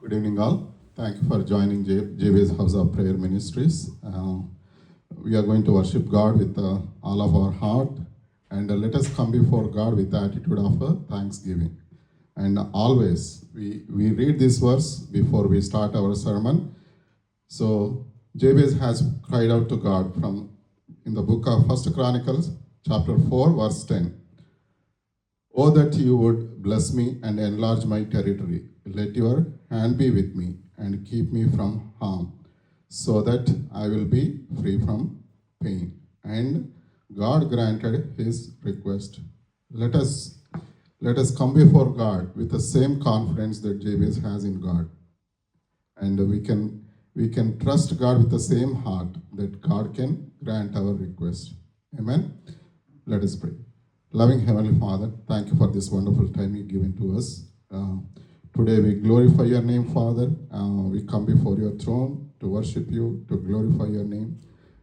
Good evening, all. Thank you for joining JB's House of Prayer Ministries. We are going to worship God with all of our heart, and let us come before God with the attitude of thanksgiving. And always, we read this verse before we start our sermon. So, Jabez has cried out to God from in the book of First Chronicles, chapter 4, verse 10. Oh, that you would bless me and enlarge my territory. Let your hand be with me and keep me from harm, so that I will be free from pain. And God granted his request. Let us come before God with the same confidence that Jabez has in God. And we can trust God with the same heart that God can grant our request. Amen. Let us pray. Loving Heavenly Father, thank you for this wonderful time you've given to us. Today we glorify your name, Father. We come before your throne to worship you, to glorify your name.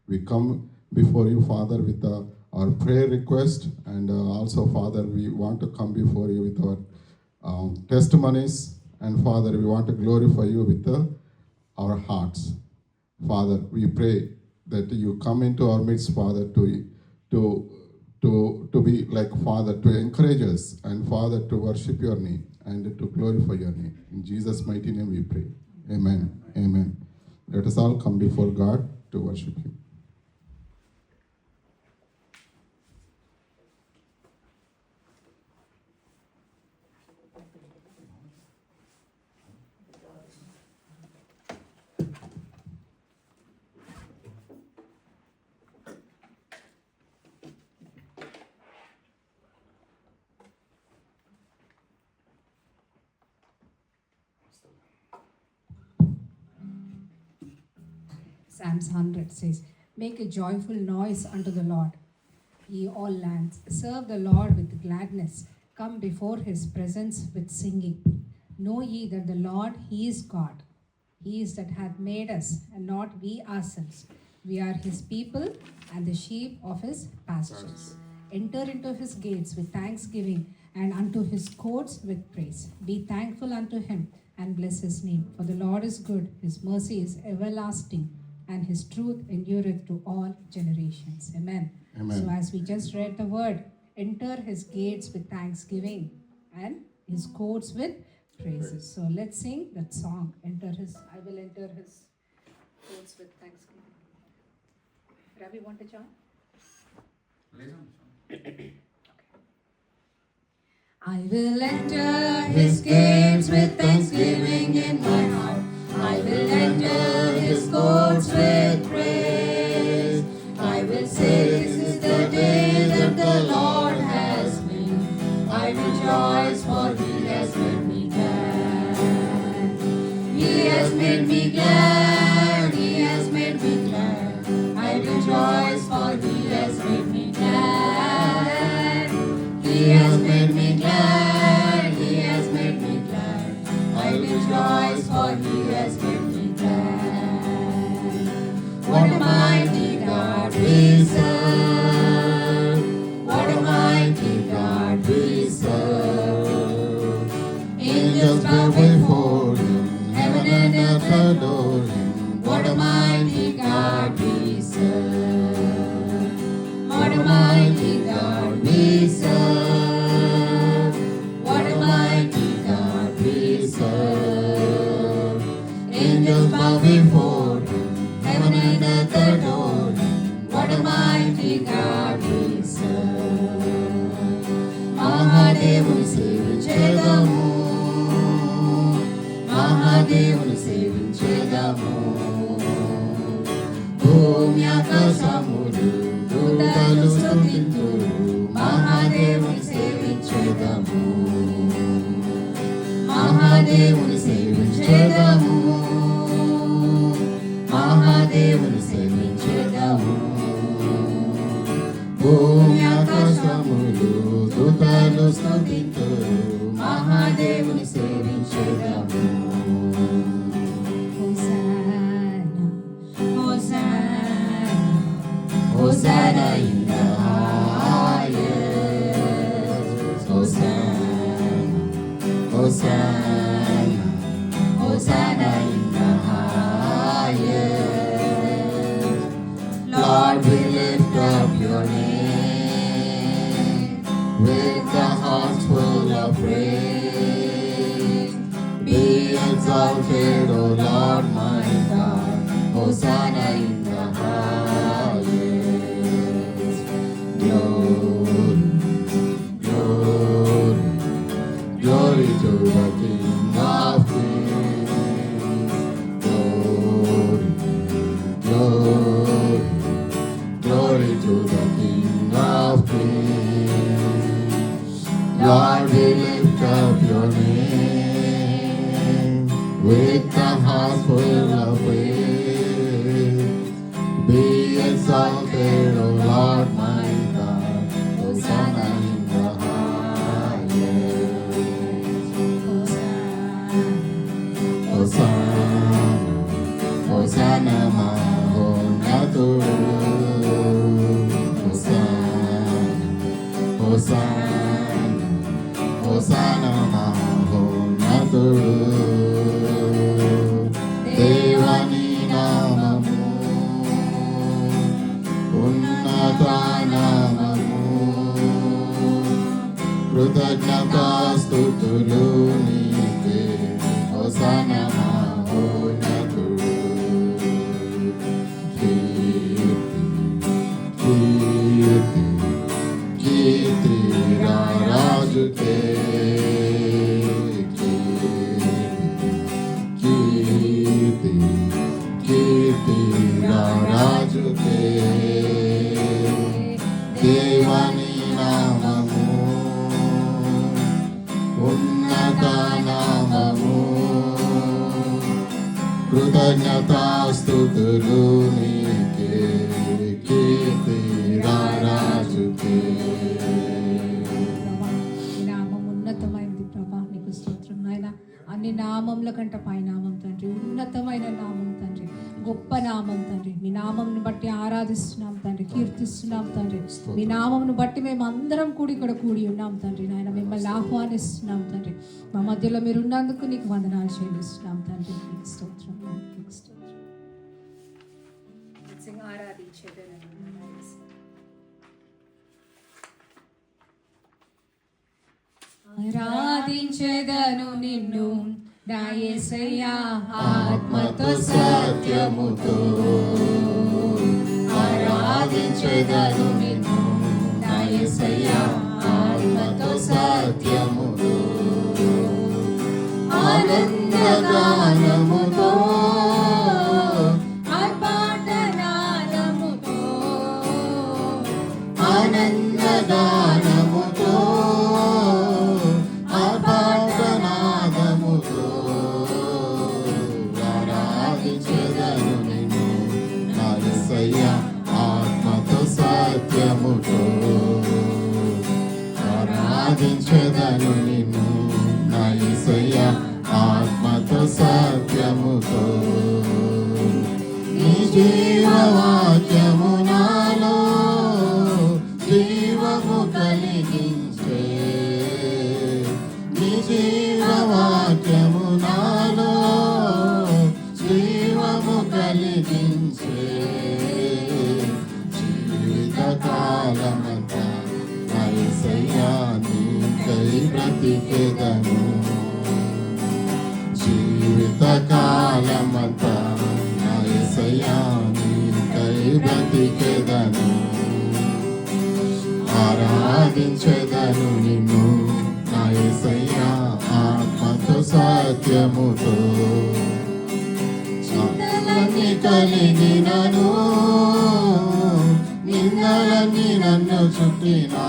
We come before you, Father, with our prayer request, and also, Father, we want to come before you with our testimonies, and Father, we want to glorify you with our hearts. Father, we pray that you come into our midst, Father, to be like Father, to encourage us, and Father, to worship your name and to glorify your name. In Jesus' mighty name we pray. Amen. Amen. Let us all come before God to worship him. Psalms 100 says, make a joyful noise unto the Lord, ye all lands. Serve the Lord with gladness. Come before his presence with singing. Know ye that the Lord, he is God. He is that hath made us, and not we ourselves. We are his people, and the sheep of his pastures. Enter into his gates with thanksgiving, and unto his courts with praise. Be thankful unto him, and bless his name. For the Lord is good, his mercy is everlasting, and his truth endureth to all generations. Amen. Amen. So as we just read the word, enter his gates with thanksgiving and his courts with praises. So let's sing that song. I will enter his courts with thanksgiving. Ravi, want to join? I will enter his gates with thanksgiving in my heart. I will enter his courts with praise. I will say, this is the day that the Lord has made. I rejoice, for he has made me glad. He has made me glad. He has made me glad. I rejoice, for he has made me glad. He has made me glad. He has made me glad. I rejoice, for he has made me glad. What a mighty God we serve. What a mighty God we serve. Angels bow before him, heaven and earth adore him. What a mighty God we serve. What a mighty God we serve. What a mighty God we serve. Angels bow before him, heaven and earth adore him. What a mighty God we serve. Mahadevunu సేవించేదము. Mahadevunu సేవించేదము. భూమి ఆకాశములు దూతలు స్తుతింతురు. మహాదేవుని సేవించేదము. మహాదేవుని సేవించేదము. మహాదేవుని సేవించేదము. భూమి ఆకాశములు దూతలు స్తుతింతురు. మహాదేవుని సేవించేదము. Hosanna, Hosanna, Hosanna in the highest. Hosanna, Hosanna, Hosanna. praise. Be exalted, O Lord my God. Hosanna in the highest. Glory, glory, glory to the King of Kings. Glory, glory, glory to the King of Kings. Lord, we lift up your name with a heart full of praise. Be exalted, O Lord my God. Hosanna in the highest. Hosanna, Hosanna mahonatudu. Hosanna, Hosanna, Hosanna mahonatudu. Devani namamu, unnata namamu. కృతజ్ఞతాస్తుతులు నీకే. Hosanna మహోన్నతుడు. కీర్తి, కీర్తి, కీర్తి రాజుకే. కీర్తి, కీర్తి రాజుకే. దేవని నామము, ఉన్నత నామము. కృతజ్ఞతాస్తుతులు నీకే. కీర్తి రాజుకే. ప్రభా, నీ నామం ఉన్నతమైనది ప్రభా, నీకు స్తోత్రం నాయన. అన్ని నామముల కంటే పై నామం తండ్రి, ఉన్నతమైన నామం తండ్రి, గొప్ప నామం తండ్రి. మీ నామంను బట్టి ఆరాధిస్తున్నాం తండ్రి, కీర్తిస్తున్నాం తండ్రి. మీ నామంను బట్టి మేము అందరం కూడి ఇక్కడ కూడి ఉన్నాం తండ్రి. నాయన మిమ్మల్ని ఆహ్వానిస్తున్నాం తండ్రి. మా మధ్యలో మీరు ఉన్నందుకు నీకు వందనాలు చెల్లిస్తున్నాం తండ్రి. నీకు స్తోత్రం, నీకు స్తోత్రం. ఆరాధించేదను ఆరాధించెదను నిన్ను నా యేసయ్యా ఆత్మతో సత్యముతో. ఆరాధించెదను నిన్ను నా యేసయ్యా ఆత్మతో సత్యముతో. ఆనందగానముతో, ఆర్భాటనాదముతో, ఆనందగానముతో, ఆర్భాటనాదముతో ఆరాధించెదను నిన్ను నా యేసయ్యా ఆత్మతో సత్యముతో. ఆరాధించెదను నిన్ను నా యేసయ్యా ఆత్మతో సత్యముతో. నీ జీవవాక్యము నాలో జీవము కలిగించే. నీ జీవవాక్యము నాలో జీవము కలిగించే. జీవిత కాలమంతా నా యేసయ్యా నీకై బ్రతికెదను. జీవిత కాలమంతా నా యేసయ్యా నీకై బ్రతికెదను. ఆరాధించెదను నిన్ను నా యేసయ్యా ఆత్మతో సత్యముతో. చింతలన్నీ కలిగినను, నిందలన్నీ నన్ను చుట్టినా.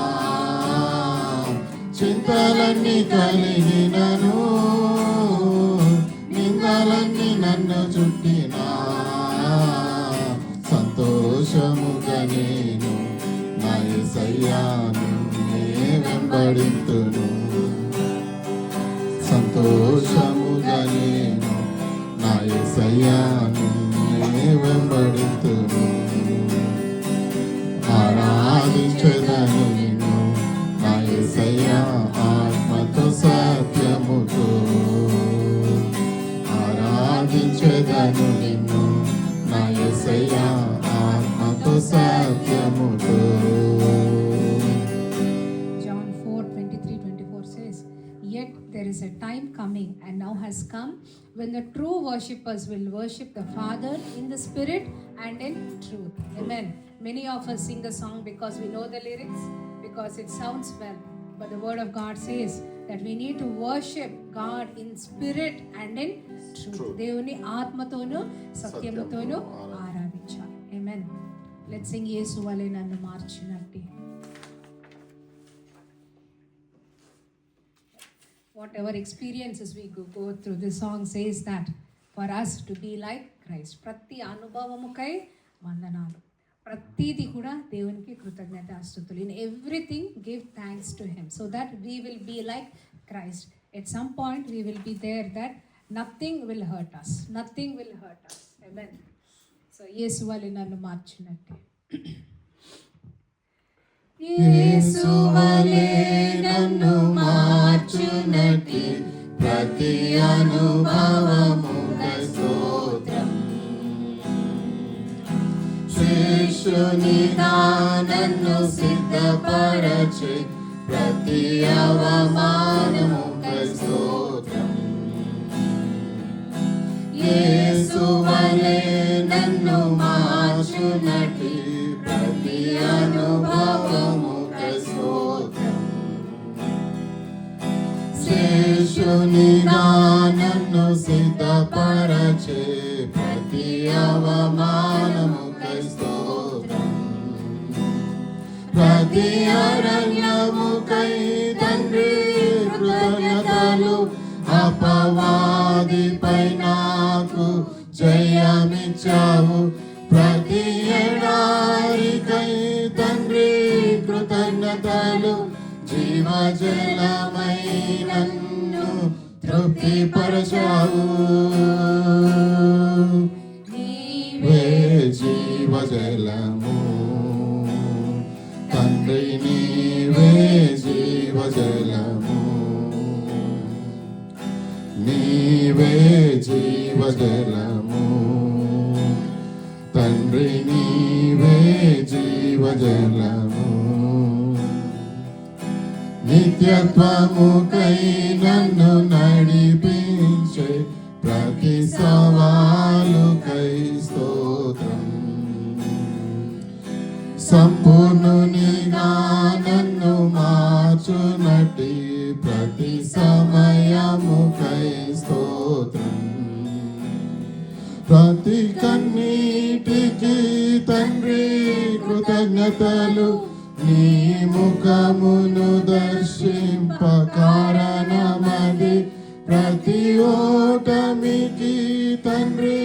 చింతలన్నీ కలిగినను, నిందలన్నీ నన్ను చుట్టినా. సంతోషముగా నేను నా యేసయ్యాను వెంబడింతును. సంతోషముగా నేను నా యేసయ్యాను వెంబడింతును. ఆరాధించెదను నిన్ను నా యేసయ్యా ఆత్మతో సత్యముతో. ఆరాధించెదను నిన్ను నా యేసయ్యా ఆత్మతో సత్యముతో. John 4:23-24 says, time coming and now has come when the true worshippers will worship the Father in the Spirit and in truth. Amen. Many of us sing the song because we know the lyrics, because it sounds well. But the word of God says that we need to worship God in spirit and in truth. దేవుని ఆత్మతోను సత్యముతోను ఆరాధించాలి. Amen. Let's sing యేసు వలె నన్ను మార్చినట్టి. Whatever experiences we go through, this song says that for us to be like Christ. ప్రతి అనుభవముకై వందనాలు. ప్రతిది కూడా దేవునికి కృతజ్ఞతాస్తుతులు. In everything give thanks to him so that we will be like Christ. At some point we will be there that nothing will hurt us. Nothing will hurt us. Amen. So Yesu వలె నన్ను మార్చినట్టే. యేసు వలె నన్ను మార్చునట్టి ప్రతి అనుభవముకై స్తోత్రం. శిష్యునిగా నన్ను సిద్ధపరచి ప్రతి అవమానముకై స్తోత్రం. యేసు వలె నన్ను మార్చునట్టి ప్రతి అనుభవముకై స్తోత్రం. శిష్యునిగా నన్ను సిద్ధపరచి ప్రతి అవమానముకై స్తోత్రం. ప్రతి అరణ్యముకై తండ్రి కృతజ్ఞతలు. అపవాదిపై నాకు జయమిచ్చావు. ప్రతి ఎడారికై తండ్రి కృతజ్ఞతలు. జీవజలమై నన్ను తృప్తిపరచావు. నీవే జీవజలము తండ్రి, నీవే జీవజలము. నీవే జీవజలము తండ్రి, నీవే జీవజలము. నిత్యత్వముకై నన్ను నడిపించే ప్రతి సవాలుకై స్తోత్రం. సంపూర్ణునిగా నన్ను మార్చునట్టి ప్రతి సమయముకై స్తోత్రం. ప్రతి కన్నీటికి తండ్రి కృతజ్ఞతలు. నీ ముఖమును దర్శింప కారణమది. ప్రతి ఓటమికి తండ్రి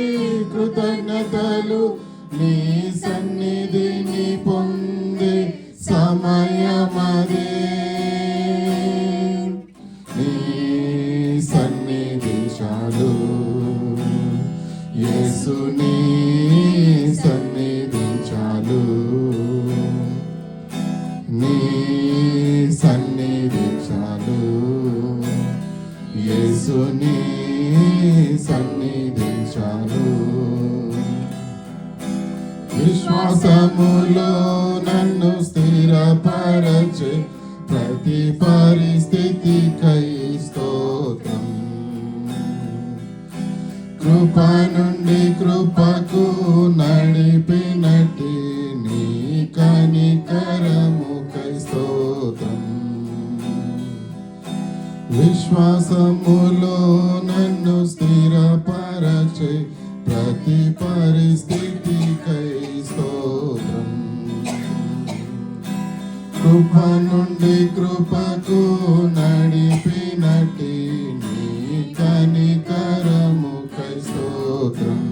కృతజ్ఞతలు. నీ సన్నిధిని పొందే సమయమదే. నీ సన్నిధి చాలు యేసు, నీ సన్నిధి చాలు. నీ సన్నిధి చాలు యేసు, నీ సన్నిధి చాలు. విశ్వాసములో నన్ను స్థిరపరచే ప్రతి పరిస్థితికై స్తోత్రం. కృప నుండి కృపకు నడిపినట్టి నీ కనికరముకై స్తోత్రం. విశ్వాసములో నన్ను స్థిరపరచే ప్రతి పరిస్థితికై స్తోత్రం. కృప నుండి కృపకు నడిపినట్టి నీ కనికరముకై స్తోత్రం.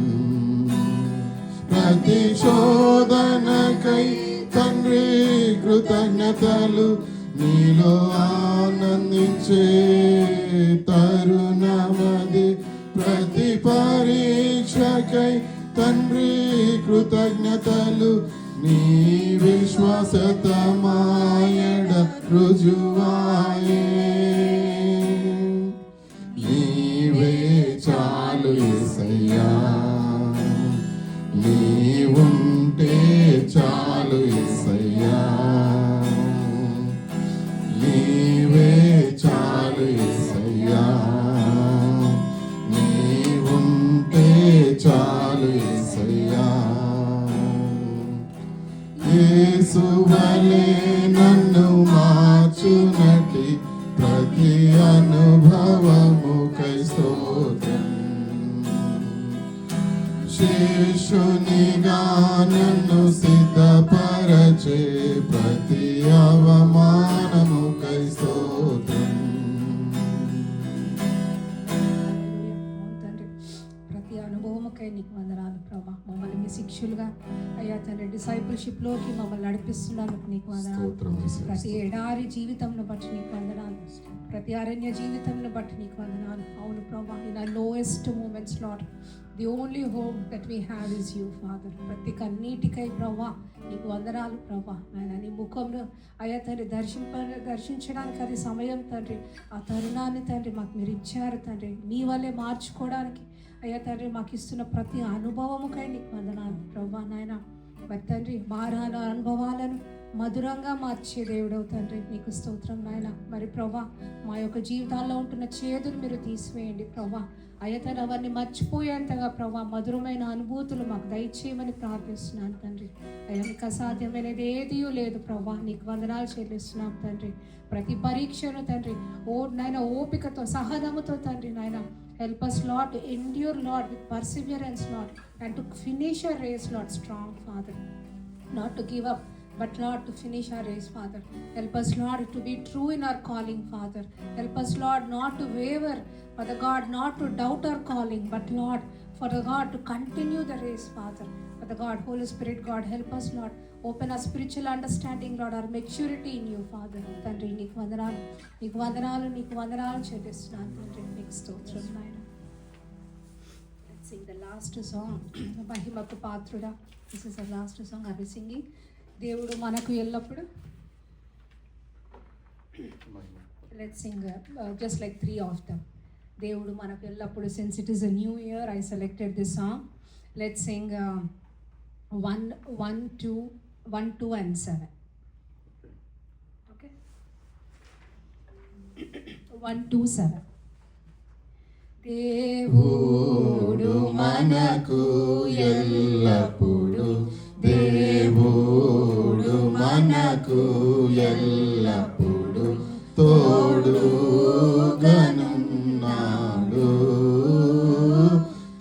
ప్రతి శోధనకై తండ్రి కృతజ్ఞతలు. నీలో ఆనందించే తరుణమది. ప్రతి పరీక్షకై తండ్రి కృతజ్ఞతలు. నీ విశ్వాసతమాయడ రుజువాయే. నీవే చాలు యేసయ్యా, నీవుంటే చాలు యేసయ్యా. నీవే చాలు యేసయ్యా, వలె నన్ను మార్చునటి ప్రతి అనుభవముకై స్తోత్రం. శిష్యునిగా నన్ను సిద్ధపరచే ప్రతి అవమానముకై స్తోత్రం. తండ్రి, ప్రతి అనుభవముకై నీకు వందనాలు ప్రభా. మమ్మల్ని మీ శిష్యులుగా అయ్యా తండ్రి డిసైపుల్షిప్లోకి మమ్మల్ని నడిపిస్తున్నందుకు నీకు వందనాలు. స్తోత్రం యేసయ్యా. ప్రతి ఎడారి జీవితంను బట్టి నీకు వందనాలు, ప్రతి అరణ్య జీవితంను బట్టి నీకు వందనాలు. అవును ప్రభా, in our lowest moments Lord, the only hope that we have is you Father. ప్రతి కన్నీటికై ప్రభా నీకు వందనాలు ప్రభా. ఆయన నీ ముఖంలో అయ్యా తండ్రి దర్శించడానికి అది సమయం తండ్రి. ఆ తరుణాన్ని తండ్రి మాకు మీరు ఇచ్చారు తండ్రి. మీ వల్లే మార్చుకోవడానికి అయ్యా తండ్రి మాకు ఇస్తున్న ప్రతి అనుభవముకై నీకు వందనాలు ప్రభా. నాయన మరి తండ్రి భారాల అనుభవాలను మధురంగా మార్చే దేవుడవు తండ్రి నీకు స్తోత్రం నాయన. మరి ప్రభా మా యొక్క జీవితాల్లో ఉంటున్న చేదును మీరు తీసివేయండి ప్రభా. అయ్యతను అవన్నీ మర్చిపోయేంతగా ప్రభా మధురమైన అనుభూతులు మాకు దయచేయమని ప్రార్థిస్తున్నాను తండ్రి. అయ్యా నీకు అసాధ్యమైనది ఏదీ లేదు ప్రభా. నీకు వందనాలు చెల్లిస్తున్నాం తండ్రి. ప్రతి పరీక్షను తండ్రి నాయన ఓపికతో సహనముతో తండ్రి నాయన help us Lord to endure Lord with perseverance Lord, and to finish our race Lord strong Father, not to give up but Lord to finish our race Father. Help us Lord to be true in our calling Father. Help us Lord not to waver, Father God, not to doubt our calling, but Lord for the God to continue the race Father. Father God, Holy Spirit God, help us Lord, open our spiritual understanding Lord, our maturity in you Father. తండ్రి నీకు వందనాలు, నీకు వందనాలు, నీకు వందనాలు చెల్లిస్తున్నాను తండ్రి. నీకు స్తోత్రం నాయన. Let's sing the last song, మహిమకు పాత్రుడా. This is the last song I will singing. దేవుడు మనకు ఎల్లప్పుడు. Let's sing just like 3 of them. దేవుడు మనకు ఎల్లప్పుడు. Since it is a new year, I selected this song. Let's sing 1, 2 and 7. Okay, 1, 2, 7. దేవుడు మనకు ఎల్లప్పుడు, దేవుడు మనకు ఎల్లప్పుడు తోడుగనున్నాడు,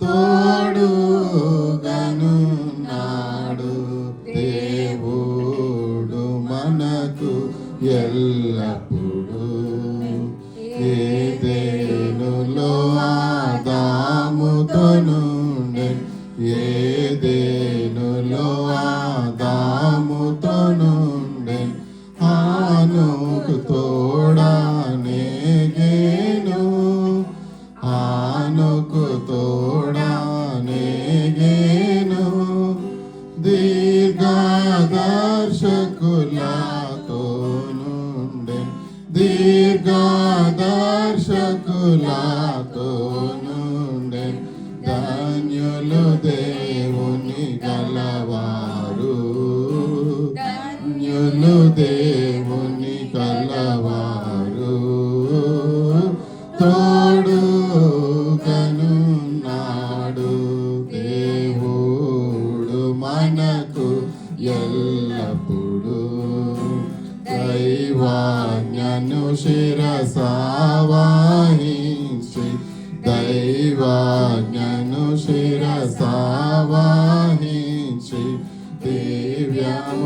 తోడుగనున్నాడు. దేవుడు మనకు ఎల్లప్పుడు. ఏదెనులో ఆదాముతో నుండే, ఏదెనులో ఆదాముతో నుండే, హానోకు తోడానేగేను, హానోకు తోడానేగేను. దీర్ఘదర్శకులతో నుండే, దీర్ఘదర్శకులతో నుండే. ధన్యులు దేవుని గలవారు, ధన్యులు దేవుని గలవారు. తోడుగనున్నాడు దేవుడు మనకు ఎల్లప్పుడు. దైవాజ్ఞను శిరసావహించి, దైవాజ్ఞను శిరసావహించి, దివ్యముగానబ్రాహాము,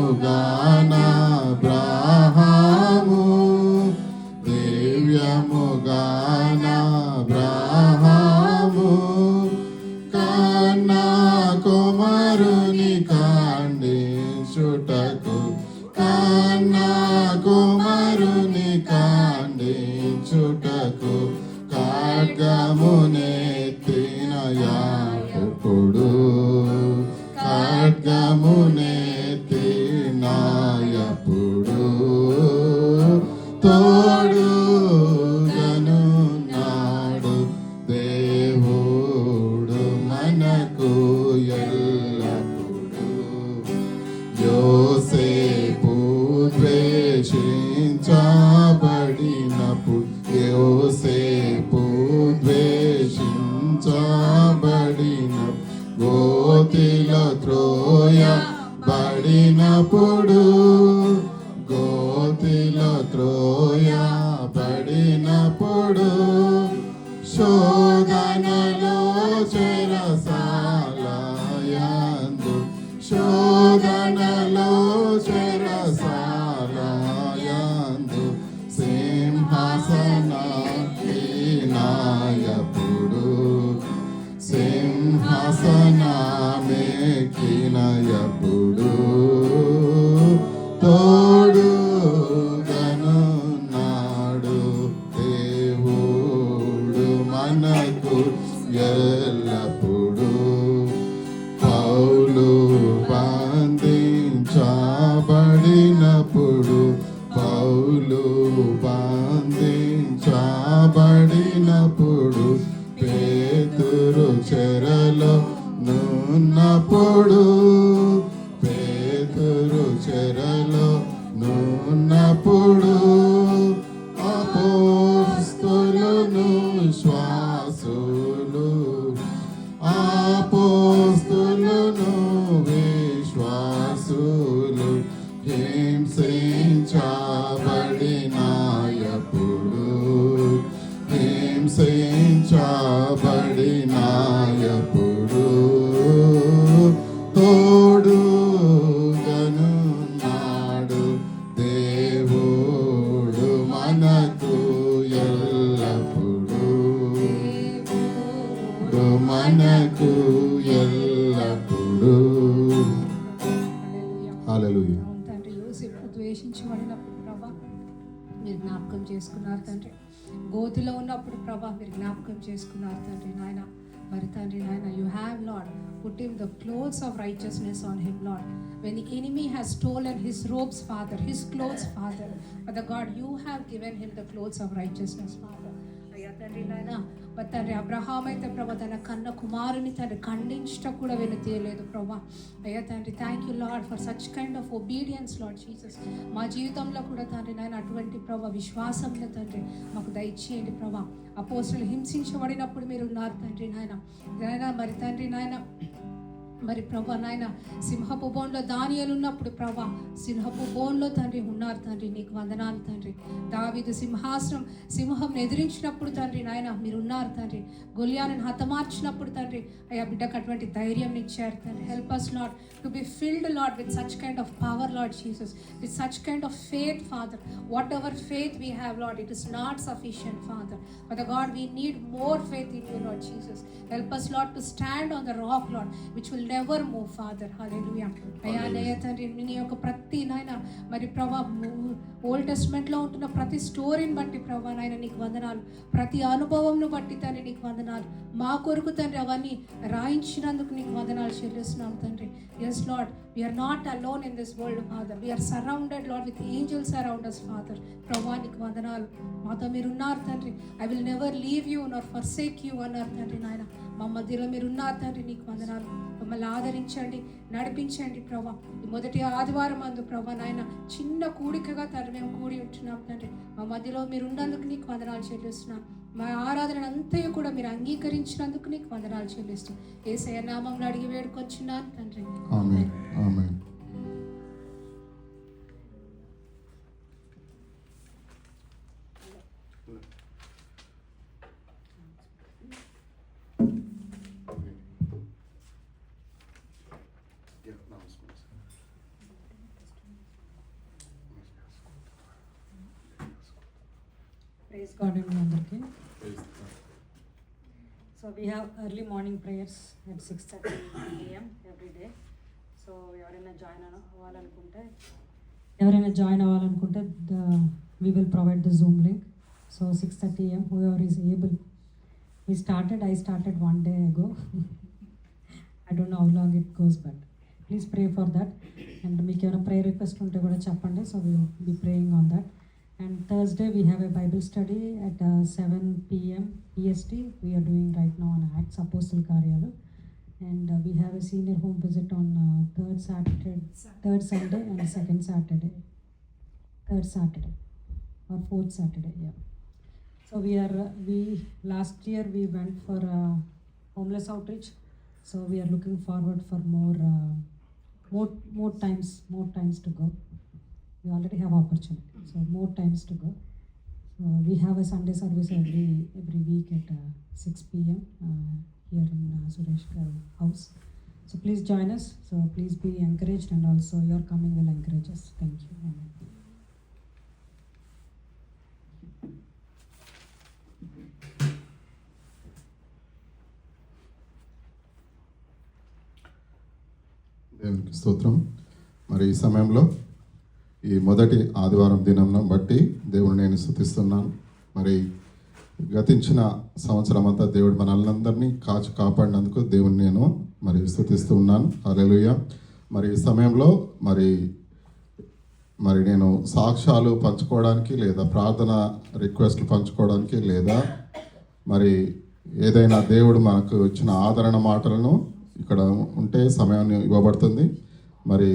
దివ్యముగానబ్రాహాము. కన్నా కుమారుని ఖండించుటకు, కన్నా కుమారుని ఖండించుటకు ఖడ్గమునెత్తిన యాకోబుడు, ఖడ్గమునెత్తిన చెరసాలలో చెరసాలయందు సింహాసనమెక్కినాయప్పుడు సింహాసనమెక్కినయప్పుడు తోడుగనున్నాడు దేవుడు మనకు ఎల్లప్పుడు. పౌలు బంధించబడినప్పుడు పౌలు బంధించబడినప్పుడు పేతురు చెరలో నున్నప్పుడు పేతురు చెరలో నున్నప్పుడు అపోస్తలును శ్వాసులు అపోస్తలును విశ్వాసులు హింసించబడినాయప్పుడు హింసించబడినాయప్పుడు తోడుగనున్నాడు దేవుడు మనకు ఎల్లప్పుడు మనకు ఎల్లప్పుడు. హల్లెలూయా. అవును తండ్రి, యోసేపు ద్వేషించబడినప్పుడు ప్రభా మీరు జ్ఞాపకం చేసుకున్నారు తండ్రి. గోతిలో ఉన్నప్పుడు ప్రభా మీరు జ్ఞాపకం చేసుకున్నారు తండ్రి నాయన. మరి తండ్రి నాయన, you have lord put him the clothes of righteousness on him, Lord. When the enemy has stolen his robes, Father, his clothes, Father, but the God, you have given him the clothes of righteousness, Father. అయ్యా తండ్రి నాయన, మరి తండ్రి Abraham అయితే ప్రభా తన కన్న కుమారుని తండ్రి ఖండించటం కూడా వెను తీయలేదు ప్రభా. అయ్యా తండ్రి, thank you lord for such kind of obedience lord Jesus. మా జీవితంలో కూడా తండ్రి నాయన అటువంటి ప్రభా విశ్వాసంలో తండ్రి మాకు దయచేయండి ప్రభా. అపోస్తలులు హింసించబడినప్పుడు మీరు ఉన్నారు తండ్రి నాయన. మరి తండ్రి నాయన, మరి ప్రభా నాయన సింహపు బోన్లో దానియేలు ఉన్నప్పుడు ప్రభా సింహపు బోన్లో తండ్రి ఉన్నారు తండ్రి. నీకు వందనాలు తండ్రి. దావీదు సింహం ఎదిరించినప్పుడు తండ్రి నాయన మీరు ఉన్నారు తండ్రి. గొలియాను హతమార్చినప్పుడు తండ్రి అయ్యా బిడ్డకు అటువంటి ధైర్యం ఇచ్చారు తండ్రి. Help us lord to be filled lord with such kind of power lord Jesus, with such kind of faith father. What ever faith we have lord, it is not sufficient father. But the God, we need more faith in you, Lord Jesus. Help us, Lord, to stand on the rock, Lord, which will never move, Father. Hallelujah. అయ్యా దయ తండ్రి, నీ యొక్క ప్రతి నాయన మరి ప్రభా old టెస్ట్మెంట్లో ఉంటున్న ప్రతి స్టోరీని బట్టి ప్రభా నాయన నీకు వందనాలు. ప్రతి అనుభవంను బట్టి తండ్రి నీకు వందనాలు. మా కొరకు తండ్రి అవన్నీ రాయించినందుకు నీకు వందనాలు చెల్లిస్తున్నాం తండ్రి. Yes lord, we are not alone in this world, Father. We are surrounded, Lord, with angels around us, Father. ప్రభా నీకు వందనాలు. మాతో మీరు ఉన్నారు తండ్రి. I will never leave you nor forsake you అన్నారు తండ్రి నాయన. మా మధ్యలో మీరు ఉన్నారు తండ్రి. నీకు వందనాలు. మమ్మల్ని ఆదరించండి, నడిపించండి ప్రభా. ఈ మొదటి ఆదివారం అందు ప్రభా నాయన చిన్న కూడికగా తండ్రి మేము కూడి ఉంటున్నాం తండ్రి. మా మధ్యలో మీరు ఉన్నందుకు నీకు వందనాలు చెల్లిస్తున్నాం. మా ఆరాధన అంతయు కూడా మీరు అంగీకరించినందుకు నీకు వందనాలు చెల్లిస్తూ యేసయ్య నామములో అడిగి వేడుకొచ్చున్నాను తండ్రి. ఆమేన్. ఆమేన్. Praise God and అందరికీ. So we have early morning prayers at 6:30 a.m. every day. So ఎవరైనా జాయిన్ అవ్వాలనుకుంటే we will provide the Zoom link. So 6:30 a.m. whoever is able. I started one day ago. I don't know how long it goes, but please pray for that. And మీకు ఏమైనా prayer request ఉంటే కూడా చెప్పండి. So we will be praying on that. And Thursday we have a Bible study at 7 p.m. EST. We are doing right now on Acts Apostle Karyalu. And we have a senior home visit on third Sunday and third Saturday or fourth Saturday, yeah. So we last year we went for homeless outreach. So we are looking forward for more times to go. We already have opportunity, so more times to go. So we have a Sunday service every week at 6 p.m. Here in Suresh house. So please join us. So please be encouraged, and also your coming will encourage us. Thank you. Amen. దేవునికి స్తోత్రం. మరి ఈ సమయంలో ఈ మొదటి ఆదివారం దినంను బట్టి దేవుని నేను స్తుతిస్తున్నాను. మరి గతించిన సంవత్సరం అంతా దేవుడు మనల్నందరినీ కాపాడినందుకు దేవుని నేను మరి స్తుతిస్తూ ఉన్నాను. హల్లెలూయా. మరి ఈ సమయంలో మరి నేను సాక్ష్యాలు పంచుకోవడానికి లేదా ప్రార్థన రిక్వెస్ట్లు పంచుకోవడానికి లేదా మరి ఏదైనా దేవుడు మనకు ఇచ్చిన ఆదరణ మాటలను ఇక్కడ ఉంటే సమయాన్ని ఇవ్వబడుతుంది. మరి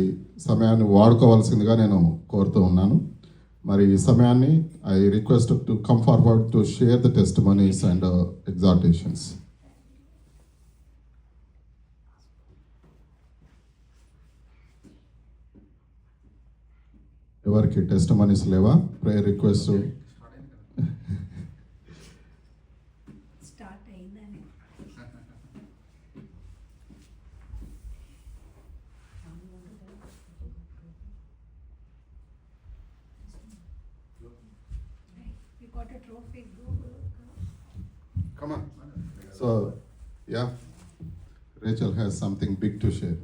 సమయాన్ని వాడుకోవాల్సిందిగా నేను కోరుతూ ఉన్నాను. మరి ఈ సమయాన్ని I request to come forward to share the testimonies and exhortations. ఎవరికి టెస్టిమనీస్ లేవా? ప్రేయర్ రిక్వెస్ట్ స్టార్ట్ అయిందని we got a trophy. Come on. So, yeah, Rachel has something big to share.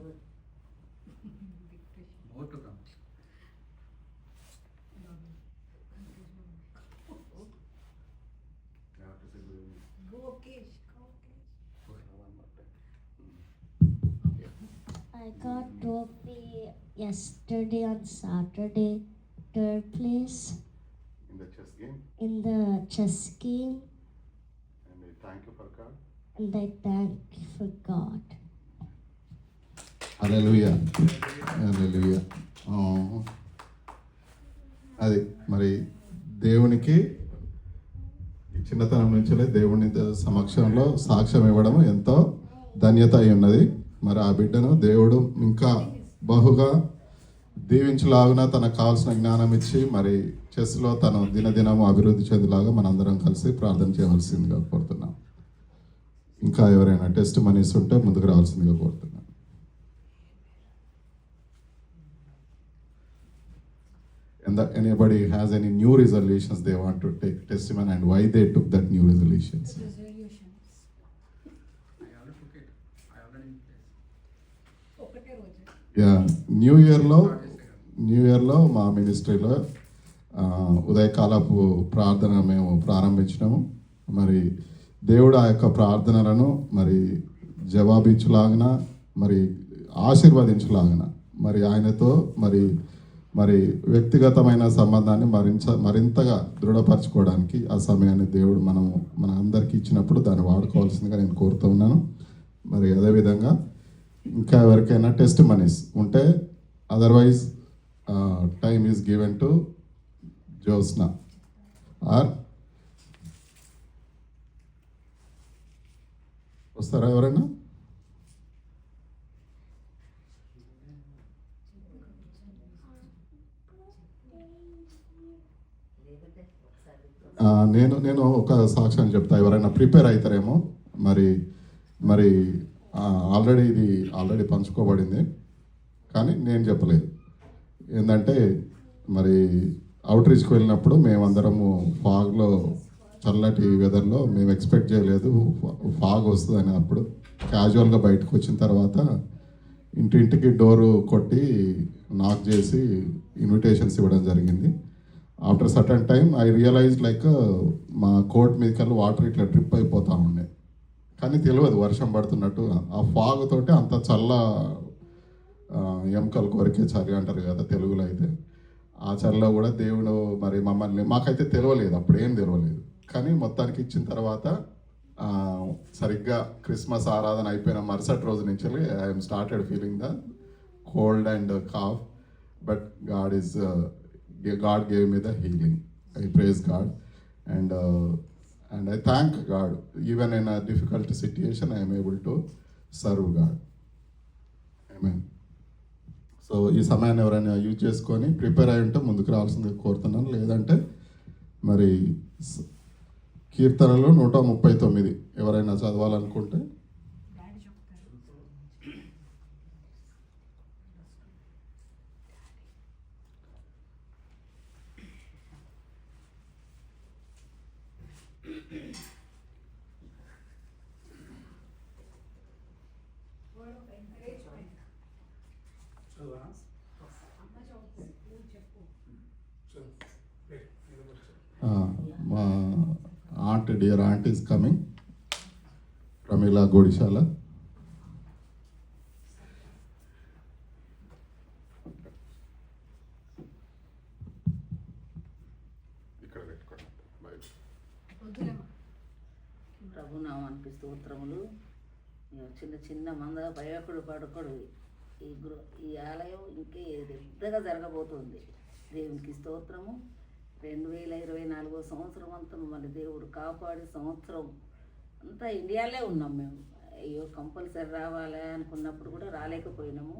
More to come. Go Kesh. I got trophy yesterday on Saturday, third place In the chess game, in the chess game, and we thank you for God. and I thank for God. Hallelujah. Hallelujah. Oh. అది మరి దేవునికి ఈ చిన్నతనం నుంచే దేవుని సమక్షంలో సాక్ష్యం ఇవ్వడం ఎంతో ధన్యత అయి ఉన్నది. మరి ఆ బిడ్డను దేవుడు ఇంకా బహుగా దీవించలాగున తనకు కావాల్సిన జ్ఞానం ఇచ్చి మరి చెస్లో తను దినదినము అభివృద్ధి చెందేలాగా మనందరం కలిసి ప్రార్థన చేయవలసిందిగా కోరుతున్నాం. ఇంకా ఎవరైనా టెస్ట్ మనీస్ ఉంటే ముందుకు రావాల్సిందిగా కోరుతున్నాం. And that anybody has any new resolutions they want to take testimony and why they took that new resolutions. Resolutions. I already took it. I already in place. ఒకటే రోజు. Yeah, న్యూ ఇయర్లో మా మినిస్ట్రీలో ఉదయకాలపు ప్రార్థన మేము ప్రారంభించినాము. మరి దేవుడు ఆ యొక్క ప్రార్థనలను మరి జవాబించులాగిన మరి ఆశీర్వదించులాగిన మరి ఆయనతో మరి వ్యక్తిగతమైన సంబంధాన్ని మరింతగా దృఢపరచుకోవడానికి ఆ సమయాన్ని దేవుడు మన అందరికీ ఇచ్చినప్పుడు దాన్ని వాడుకోవాల్సిందిగా నేను కోరుతూ ఉన్నాను. మరి అదేవిధంగా ఇంకా ఎవరికైనా టెస్ట్ మనీస్ ఉంటే otherwise time is given to Jyotsna or వస్తారా ఎవరైనా? నేను ఒక సాక్ష్యం చెప్తా, ఎవరైనా ప్రిపేర్ అవుతారేమో. మరి ఆల్రెడీ పంచుకోబడింది కానీ నేను చెప్పలేదు. ఏంటంటే మరి అవుట్ రీచ్కి వెళ్ళినప్పుడు మేమందరము ఫాగ్లో చల్లటి వెదర్లో మేము ఎక్స్పెక్ట్ చేయలేదు ఫాగ్ వస్తుందని. అప్పుడు క్యాజువల్గా బయటకు వచ్చిన తర్వాత ఇంటింటికి డోరు కొట్టి నాక్ చేసి ఇన్విటేషన్స్ ఇవ్వడం జరిగింది. After certain time I realize like మా కోట్ మీదకెళ్ళి వాటర్ ఇట్లా డ్రిప్ అయిపోతూ ఉండే, కానీ తెలియదు వర్షం పడుతున్నట్టు. ఆ ఫాగ్ తోటి అంత చల్ల ఎముకలు కొరికే చలి అంటారు కదా తెలుగులో అయితే, ఆ చలిలో కూడా దేవుడు మరి మాకైతే తెలియలేదు, అప్పుడేం తెలియలేదు. కానీ మొత్తానికి ఇచ్చిన తర్వాత సరిగ్గా క్రిస్మస్ ఆరాధన అయిపోయిన మరుసటి రోజు నుంచి I'm started feeling the cold and cough, but God gave me the healing. I praise God and I thank God. Even in a difficult situation, I am able to serve God. Amen. So ఈ సమయాన్ని ఎవరైనా use చేసుకొని prepare అయి ఉంటే ముందుకు రావాల్సిందిగా కోరుతున్నాను. లేదంటే మరి కీర్తనలు 139 ఎవరైనా చదవాలనుకుంటే మా dear aunt is coming, Pramila Godishala. ప్రభునామానికి స్తోత్రములు. చిన్న చిన్న మంద భయకుడు పడకుడు ఈ ఆలయం ఇంకే పెద్దగా జరగబోతుంది. దేవునికి స్తోత్రము. 2024 సంవత్సరం అంతా మన దేవుడు కాపాడి సంవత్సరం అంతా ఇండియాలో ఉన్నాం మేము. అయ్యో కంపల్సరీ రావాలా అనుకున్నప్పుడు కూడా రాలేకపోయినాము.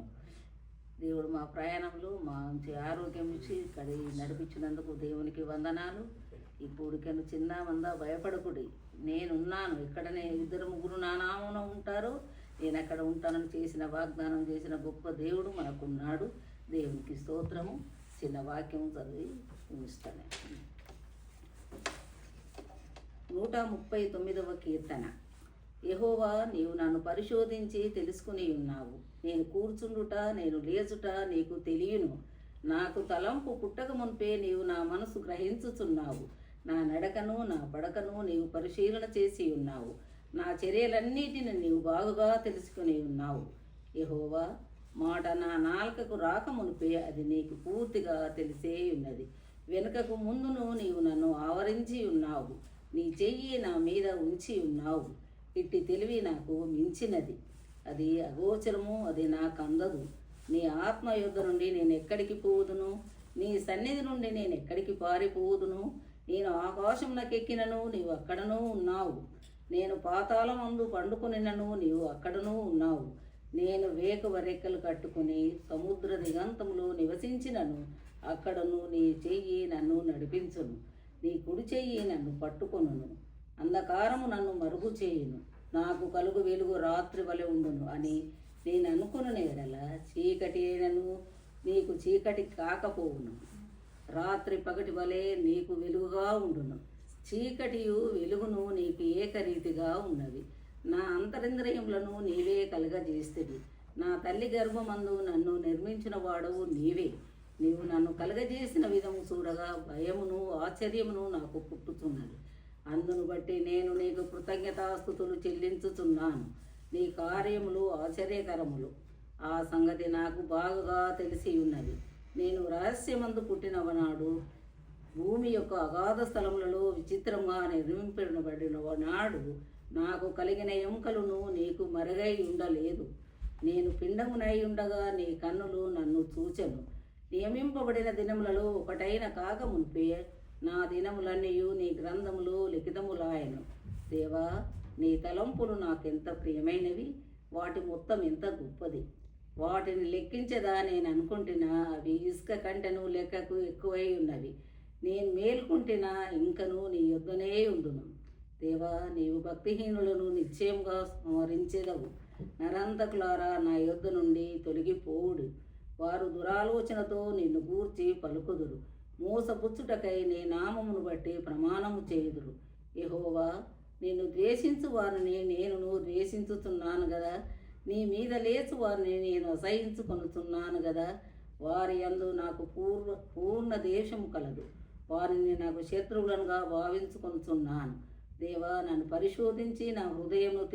దేవుడు మా ప్రయాణంలో మంచి ఆరోగ్యం ఇచ్చి ఇక్కడ నడిపించినందుకు దేవునికి వందనాలు. ఇప్పుడు చిన్న మంద భయపడకుడి, నేనున్నాను. ఇక్కడనే 2-3 నా నామమున ఉంటారు, నేను అక్కడ ఉంటానని చేసిన వాగ్దానం చేసిన గొప్ప దేవుడు మనకున్నాడు. దేవునికి స్తోత్రము. చిన్న వాక్యం చదివి ముగిస్తాను. 139వ కీర్తన. యెహోవా, నీవు నన్ను పరిశోధించి తెలుసుకుని ఉన్నావు. నేను కూర్చుండుట నేను లేచుట నీకు తెలియను. నాకు తలంపు పుట్టక మునిపే నీవు నా మనసు గ్రహించుచున్నావు. నా నడకను నా పడకను నీవు పరిశీలన చేసి ఉన్నావు. నా చర్యలన్నిటిని నీవు బాగుగా తెలుసుకుని ఉన్నావు. యెహోవా, మాట నా నాలుకకు రాక మునిపే అది నీకు పూర్తిగా తెలిసే ఉన్నది. వెనుకకు ముందును నీవు నన్ను ఆవరించి ఉన్నావు. నీ చెయ్యి నా మీద ఉంచి ఉన్నావు. ఇట్టి తెలివి నాకు మించినది, అది అగోచరము, అది నాకు అందదు. నీ ఆత్మ యుద్ధ నుండి నేను ఎక్కడికి పోదును? నీ సన్నిధి నుండి నేను ఎక్కడికి పారిపోదును? నేను ఆకాశంలోకెక్కినను నీవు అక్కడనూ ఉన్నావు. నేను పాతాళమందు పండుకొనినను నీవు అక్కడనూ ఉన్నావు. నేను వేకువ రెక్కలు కట్టుకుని సముద్ర దిగంతములో నివసించినను అక్కడను నీ చెయ్యి నన్ను నడిపించును. నీ కుడి చెయ్యి నన్ను పట్టుకొనును. అంధకారము నన్ను మరుగు చేయును. నాకు కలుగు వెలుగు రాత్రి వలె ఉండును అని నేను అనుకున్న ఎడల చీకటి అయినను నీకు చీకటి కాకపోవును. రాత్రి పగటి వలె నీకు వెలుగుగా ఉండును. చీకటియు వెలుగును నీకు ఏకరీతిగా ఉన్నవి. నా అంతరింద్రియములను నీవే కలగజేస్తేవి. నా తల్లి గర్భమందు నన్ను నిర్మించిన వాడవు నీవే. నీవు నన్ను కలగజేసిన విధము చూడగా భయమును ఆశ్చర్యమును నాకు పుట్టుతున్నది. అందును బట్టి నేను నీకు కృతజ్ఞతాస్తుతులు చెల్లించుచున్నాను. నీ కార్యములు ఆశ్చర్యకరములు. ఆ సంగతి నాకు బాగా తెలిసి ఉన్నది. నేను రహస్యమందు పుట్టినవనాడు, భూమి యొక్క అగాధ స్థలములలో విచిత్రంగా నిర్మింపబడిన నాడు నాకు కలిగిన ఎముకలను నీకు మరుగై ఉండలేదు. నేను పిండమునై ఉండగా నీ కన్నులు నన్ను చూచెను. నియమింపబడిన దినములలో ఒకటైన కాక మునిపే నా దినములన్నీయు నీ గ్రంథములు లిఖితములాయను. దేవా, నీ తలంపులు నాకెంత ప్రియమైనవి, వాటి మొత్తం ఎంత గొప్పది. వాటిని లెక్కించదా నేను అనుకుంటున్నా, అవి ఇసుక కంటెను లెక్కకు ఎక్కువై ఉన్నవి. నేను మేలుకుంటున్నా ఇంకను నీ యొద్దనే ఉండును. దేవా, నీవు భక్తిహీనులను నిశ్చయంగా స్మరించెదవు. నరంతకులారా నా యొద్ద నుండి తొలగిపోవుడు. వారు దురాలోచనతో నిన్ను గూర్చి పలుకుదురు. మోసపుచ్చుటకై నీ నామమును బట్టి ప్రమాణము చేయుదురు. యెహోవా, నిన్ను ద్వేషించు వారిని నేను ద్వేషించుతున్నాను గదా. నీ మీద లేచు వారిని నేను అసహించుకొనుచున్నాను గదా. వారి యందు నాకు పూర్ణ దేశము కలదు. వారిని నాకు శత్రువులనుగా భావించుకొనుచున్నాను. దేవా, నన్ను పరిశోధించి నా హృదయమును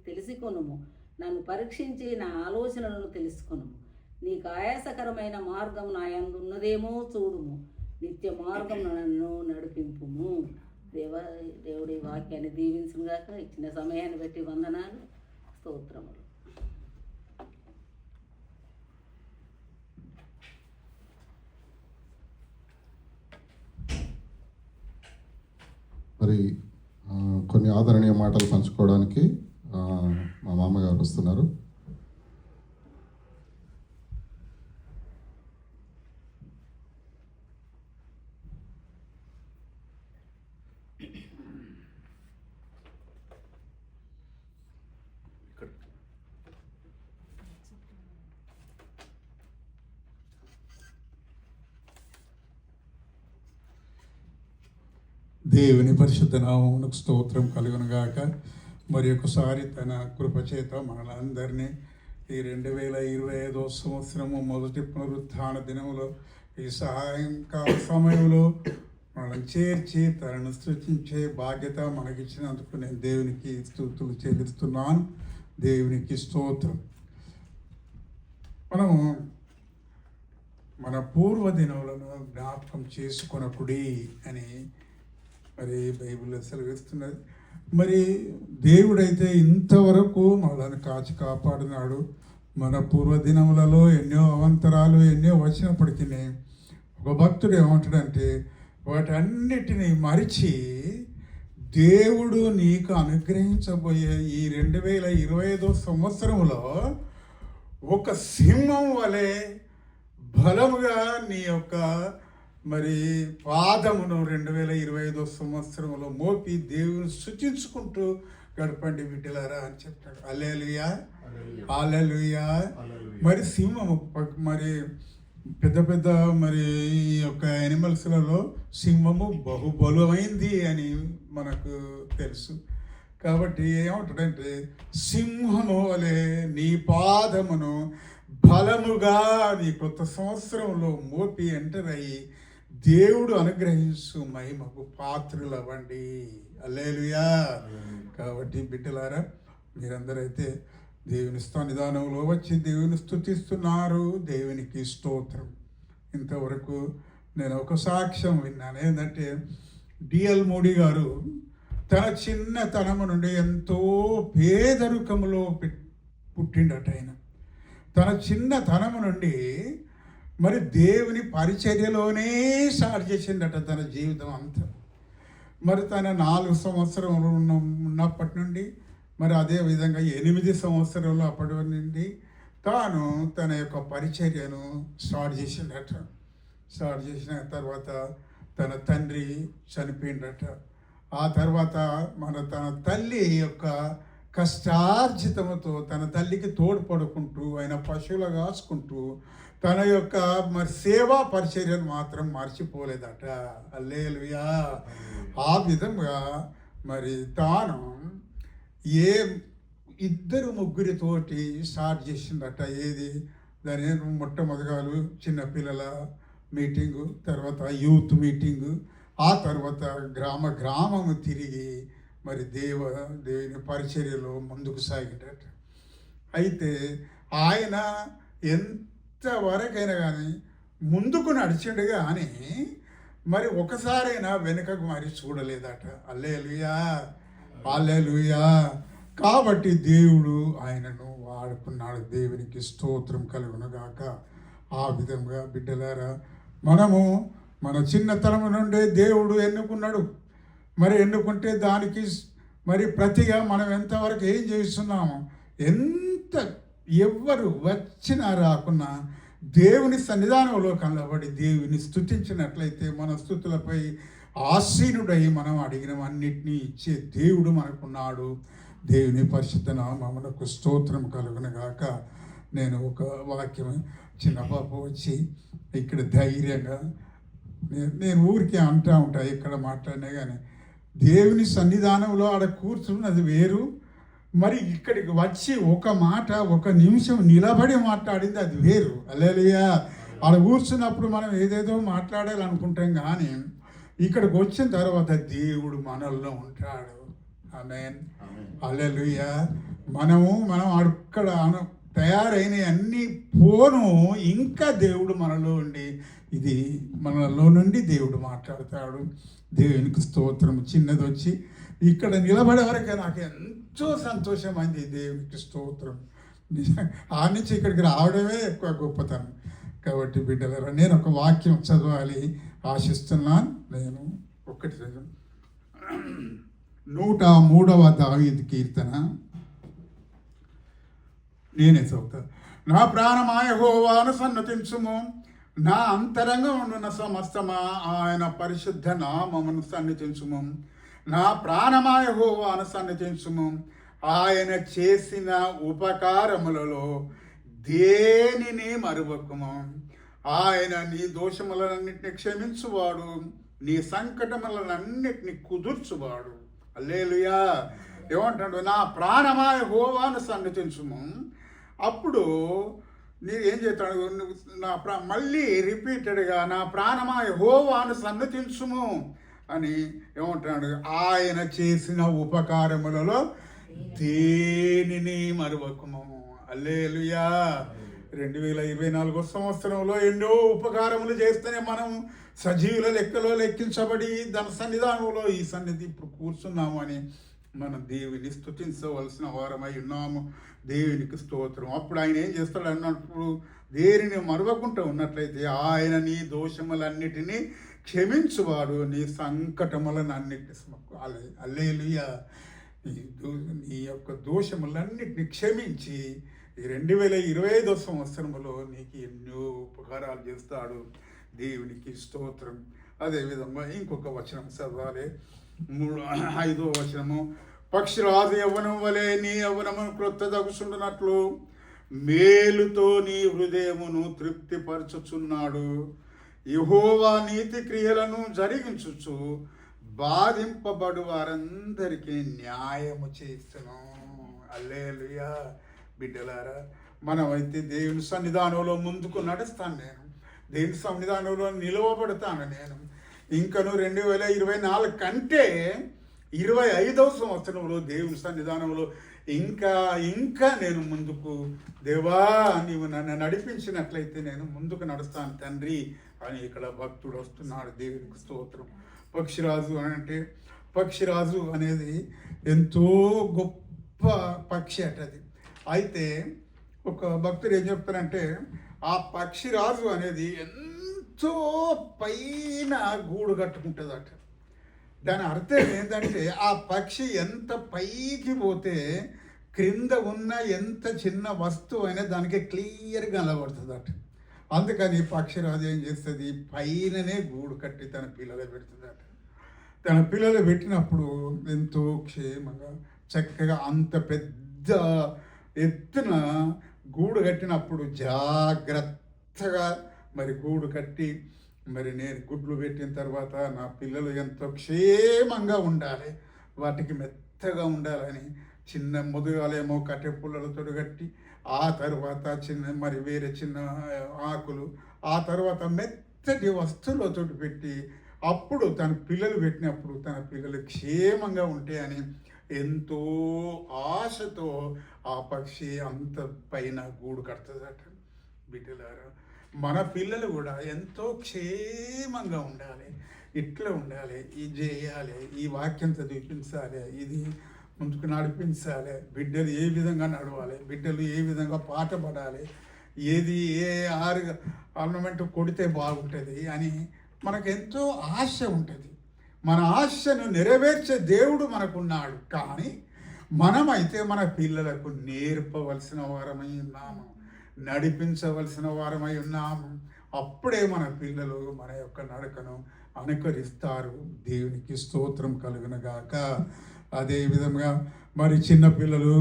తెలిసికొనుము. నన్ను పరీక్షించి నా ఆలోచనలను తెలుసుకొనుము. నీకు ఆయాసకరమైన మార్గం నా యందు ఉన్నదేమో చూడుము. నిత్య మార్గం నన్ను నడిపింపుము. దేవుడి వాక్యాన్ని దీవించుగాక. ఇచ్చిన సమయాన్ని బట్టి వందనాలు, స్తోత్రములు. మరి కొన్ని ఆదరణీయ మాటలు పంచుకోవడానికి మా మామగారు వస్తున్నారు. దేవుని పరిశుద్ధ నామమునకు స్తోత్రం కలుగునుగాక. మరి ఒకసారి తన కృపచేత మనలందరినీ ఈ 2025 సంవత్సరము మొదటి పునరుత్థాన దినములో ఈ సాయంకాల సమయంలో మనం చేర్చి తనను సృష్టించే బాధ్యత మనకిచ్చినందుకు నేను దేవునికి స్తుతులు చెల్లిస్తున్నాను. దేవునికి స్తోత్రం. మనము మన పూర్వదినములను జ్ఞాపకం చేసుకొనకుడి అని మరి బైబిల్లో సెలవిస్తున్నది. మరి దేవుడైతే ఇంతవరకు మనల్ని కాచి కాపాడినాడు. మన పూర్వదినములలో ఎన్నో అవంతరాలు ఎన్నో వచ్చినప్పటికీ ఒక భక్తుడు ఏమంటాడంటే, వాటన్నిటినీ మరిచి దేవుడు నీకు అనుగ్రహించబోయే ఈ 2025 సంవత్సరంలో ఒక సింహం వలె బలముగా నీ యొక్క మరి పాదమును 2025 సంవత్సరంలో మోపి దేవుని స్తుతించుకుంటూ గడపండి బిడ్డలారా అని చెప్తాడు. హల్లెలూయా, హల్లెలూయా. మరి సింహము మరి పెద్ద పెద్ద మరి ఈ యొక్క యానిమల్స్లలో సింహము బహుబలమైంది అని మనకు తెలుసు. కాబట్టి ఏమంటాడంటే, సింహము వలె నీ పాదమును బలముగా నీ కొత్త సంవత్సరంలో మోపి ఎంటర్ అయ్యి దేవుడు అనుగ్రహించు మహిమకు పాత్రులవ్వండి. హల్లెలూయా. కాబట్టి బిడ్డలారా, మీరందరైతే దేవుని సన్నిధానంలో వచ్చి దేవుని స్తుతిస్తున్నారు. దేవునికి స్తోత్రం. ఇంతవరకు నేను ఒక సాక్ష్యం విన్నాను. ఏంటంటే, డిఎల్ మోడీ గారు తన చిన్నతనము నుండి ఎంతో పేదరికములో పుట్టిండట. ఆయన తన చిన్నతనము నుండి మరి దేవుని పరిచర్యలోనే స్టార్ట్ చేసిండట తన జీవితం అంతా. మరి తన 4 సంవత్సరములు ఉన్నప్పటి నుండి మరి అదే విధంగా 8 సంవత్సరాలు అప్పటి నుండి తాను తన యొక్క పరిచర్యను స్టార్ట్ చేసిండట. స్టార్ట్ చేసిన తర్వాత తన తండ్రి చనిపోయిండట. ఆ తర్వాత తన తల్లి యొక్క కష్టార్జితముతో తన తల్లికి తోడ్పడుకుంటూ ఆయన పశువులు కాసుకుంటూ తన యొక్క మరి సేవా పరిచర్యను మాత్రం మర్చిపోలేదట. హల్లెలూయా. ఆ విధంగా మరి తాను ఇద్దరు ముగ్గురితోటి స్టార్ట్ చేసిందట. ఏది దాని మొట్టమొదగాలు చిన్నపిల్లల మీటింగు, తర్వాత యూత్ మీటింగు, ఆ తర్వాత గ్రామము తిరిగి మరి దేవుని పరిచర్యలో ముందుకు సాగినట. అయితే ఆయన ఎంతవరకైనా కానీ ముందుకు నడిచిండు కానీ మరి ఒకసారైనా వెనుకకు మరి చూడలేదట. హల్లెలూయా, హల్లెలూయా. కాబట్టి దేవుడు ఆయనను వాడుకున్నాడు. దేవునికి స్తోత్రం కలుగునుగాక. ఆ విధంగా బిడ్డలారా, మనము మన చిన్నతనం నుండే దేవుడు ఎన్నుకున్నాడు. మరి ఎన్నుకుంటే దానికి మరి ప్రతిగా మనం ఎంతవరకు ఏం చేస్తున్నాము, ఎంత ఎవ్వరు వచ్చినా రాకున్నా దేవుని సన్నిధానంలో కనబడి దేవుని స్తుతించినట్లయితే మన స్తుతులపై ఆసీనుడై మనం అడిగినవన్నిటినీ ఇచ్చే దేవుడు మనకున్నాడు. దేవుని పరిశుద్ధ నామమునకు స్తోత్రం కలుగునుగాక. నేను ఒక వాక్యం, చిన్న పాప వచ్చి ఇక్కడ ధైర్యంగా నేను ఊరికే అంటూ ఉంటా, ఇక్కడ మాట్లాడినా కానీ దేవుని సన్నిధానంలో ఆడ కూర్చున్నది వేరు, మరి ఇక్కడికి వచ్చి ఒక మాట ఒక నిమిషం నిలబడి మాట్లాడింది అది వేరు. హల్లెలూయా. ఆడ కూర్చున్నప్పుడు మనం ఏదేదో మాట్లాడాలనుకుంటాం కానీ ఇక్కడికి వచ్చిన తర్వాత దేవుడు మనల్లో ఉంటాడు. ఆమేన్, హల్లెలూయా. మనం అక్కడ తయారైన అన్ని పోను ఇంకా దేవుడు మనలో ఉండి ఇది మనలో నుండి దేవుడు మాట్లాడతాడు. దేవునికి స్తోత్రం. చిన్నది వచ్చి ఇక్కడ నిలబడే వరకే నాకు ఎంతో సంతోషమైంది. దేవునికి స్తోత్రం. ఆ నుంచి ఇక్కడికి రావడమే ఎక్కువ గొప్పతనం. కాబట్టి బిడ్డలారా, నేను ఒక వాక్యం చదవాలి ఆశిస్తున్నాను. నేను ఒక్కటి 103వ దావీదు కీర్తన నేనే చదువుతా. నా ప్రాణమా యెహోవాను సన్నతించుము, నా అంతరంగం ఉండున్న సమస్తమా ఆయన పరిశుద్ధ నామమును సన్నిధించుము. నా ప్రాణమా యెహోవాను సన్నిధించుము, ఆయన చేసిన ఉపకారములలో దేనిని మరువకుము. ఆయన నీ దోషములన్నింటినీ క్షమించువాడు, నీ సంకటములన్నింటినీ కుదుర్చువాడు. హల్లెలూయా. ఏమంటాడు? నా ప్రాణమా యెహోవాను సన్నిధించుము, అప్పుడు నేను ఏం చేస్తాను, మళ్ళీ రిపీటెడ్గా నా ప్రాణమా యెహోవాను సన్నతించుము అని ఏమంటున్నాడు, ఆయన చేసిన ఉపకారములలో దేనిని మరువకము. హల్లెలూయా. 2024 సంవత్సరంలో ఎన్నో ఉపకారములు చేస్తేనే మనం సజీవుల లెక్కలో లెక్కించబడి దాని సన్నిధానంలో ఈ సన్నిధి ఇప్పుడు కూర్చున్నాము అని మనం దేవుని స్తుతించవలసిన వారమై ఉన్నాము. దేవునికి స్తోత్రం. అప్పుడు ఆయన ఏం చేస్తాడు అన్నప్పుడు, దేనిని మరవకుండా ఉన్నట్లయితే ఆయన నీ దోషములన్నిటినీ క్షమించువాడు, నీ సంకటములను అన్నిటిని హల్లెలూయా. నీ యొక్క దోషములన్నిటిని క్షమించి ఈ 2025 సంవత్సరంలో నీకు ఎన్నో ఉపకారాలు చేస్తాడు. దేవునికి స్తోత్రం. అదేవిధంగా ఇంకొక వచనం చదవాలి, 5వ వచనము. పక్షిరాజు యవ్వనం వలె నీ యవ్వనము క్రొత్త దగుచుండునట్లు మేలుతో నీ హృదయమును తృప్తిపరచుచున్నాడు. యెహోవా నీతి క్రియలను జరిగించుచు బాధింపబడు వారందరికీ న్యాయము చేస్తును. హల్లెలూయా. బిడ్డలారా, మనమైతే దేవుని సన్నిధానంలో ముందుకు నడుస్తాను, నేను దేవుని సన్నిధానంలో నిలవబడతాను. నేను ఇంకను 2024 కంటే 25వ సంవత్సరంలో దేవుని సన్నిధానంలో ఇంకా నేను ముందుకు, దేవా నీవు నన్ను నడిపించినట్లయితే నేను ముందుకు నడుస్తాను తండ్రి అని ఇక్కడ భక్తుడు వస్తున్నాడు. దేవునికి స్తోత్రం. పక్షిరాజు అనేది ఎంతో గొప్ప పక్షి అటది. అయితే ఒక భక్తుడు ఏం చెప్తారంటే, ఆ పక్షిరాజు అనేది ఎంతో పైన గూడు కట్టుకుంటుంది అట. దాని అర్థం ఏంటంటే, ఆ పక్షి ఎంత పైకి పోతే క్రింద ఉన్న ఎంత చిన్న వస్తువు అయినా దానికి క్లియర్గా కనబడుతుంది అట. అందుకని పక్షిరాజు ఏం చేస్తుంది, పైననే గూడు కట్టి తన పిల్లలు పెడుతుంది అట. తన పిల్లలు పెట్టినప్పుడు ఎంతో క్షేమంగా చక్కగా అంత పెద్ద ఎత్తున గూడు కట్టినప్పుడు జాగ్రత్తగా మరి గూడు కట్టి, మరి నేను గుడ్లు పెట్టిన తర్వాత నా పిల్లలు ఎంతో క్షేమంగా ఉండాలి, వాటికి మెత్తగా ఉండాలని చిన్న ముదుగాలేమో కట్టె పుల్లలతో కట్టి, ఆ తర్వాత మరి వేరే చిన్న ఆకులు, ఆ తర్వాత మెత్తటి వస్తువులతో పెట్టి, అప్పుడు తన పిల్లలు పెట్టినప్పుడు తన పిల్లలు క్షేమంగా ఉంటాయని ఎంతో ఆశతో ఆ పక్షి అంత పైన గూడు కడుతుందట. బిడ్డలారా, మన పిల్లలు కూడా ఎంతో క్షేమంగా ఉండాలి, ఇట్లా ఉండాలి, ఇది చేయాలి, ఈ వాక్యం చదివించాలి, ఇది ముందుకు నడిపించాలి, బిడ్డలు ఏ విధంగా నడవాలి, బిడ్డలు ఏ విధంగా పాట పడాలి, ఏ ఆర్నమెంట్ కొడితే బాగుంటుంది అని మనకు ఎంతో ఆశ ఉంటుంది. మన ఆశను నెరవేర్చే దేవుడు మనకున్నాడు. కానీ మనమైతే మన పిల్లలకు నేర్పవలసిన వారమై ఉన్నాము, నడిపించవలసిన వారమై ఉన్నాము. అప్పుడే మన పిల్లలు మన యొక్క నడకను అనుకరిస్తారు. దేవునికి స్తోత్రం కలుగునగాక. అదేవిధంగా మరి చిన్నపిల్లలు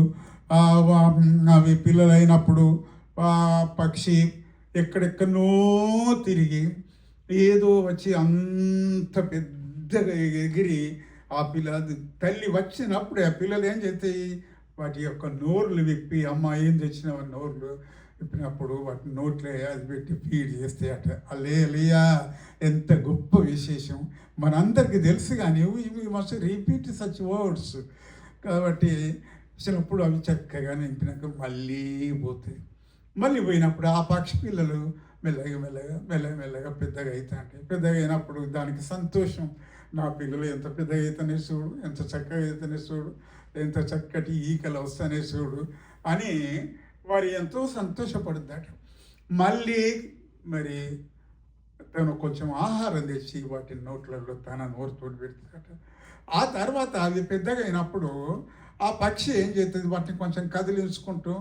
అవి పిల్లలైనప్పుడు పక్షి ఎక్కడెక్కడనో తిరిగి ఏదో వచ్చి అంత పెద్దగా ఎగిరి ఆ తల్లి వచ్చినప్పుడు ఆ పిల్లలు ఏం చేస్తాయి, వాటి యొక్క నోర్లు విప్పి, అమ్మ ఏం తెచ్చినావు నోర్లు విప్పినప్పుడు వాటి నోట్లో అది పెట్టి ఫీడ్ చేస్తాయి అట. హల్లెలూయా. ఎంత గొప్ప విశేషం, మనందరికీ తెలుసు. కానీ we must repeat such words. కాబట్టి వచ్చినప్పుడు అవి చక్కగా నింపినాక మళ్ళీ పోతాయి. మళ్ళీ పోయినప్పుడు ఆ పక్షి పిల్లలు మెల్లగా పెద్దగా అవుతాయి. పెద్దగా అయినప్పుడు దానికి సంతోషం, నా పిల్లలు ఎంత పెద్దగా అయితేనే చూడు, ఎంత చక్కగా అయితేనే చూడు, ఎంత చక్కటి ఈకలు వస్తానే చూడు అని వారు ఎంతో సంతోషపడుద్దట. మళ్ళీ మరి తను కొంచెం ఆహారం తెచ్చి వాటి నోట్లలో తన నోరుతో పెడుతుందట. ఆ తర్వాత అవి పెద్దగా అయినప్పుడు ఆ పక్షి ఏం చేస్తుంది, వాటిని కొంచెం కదిలించుకుంటూ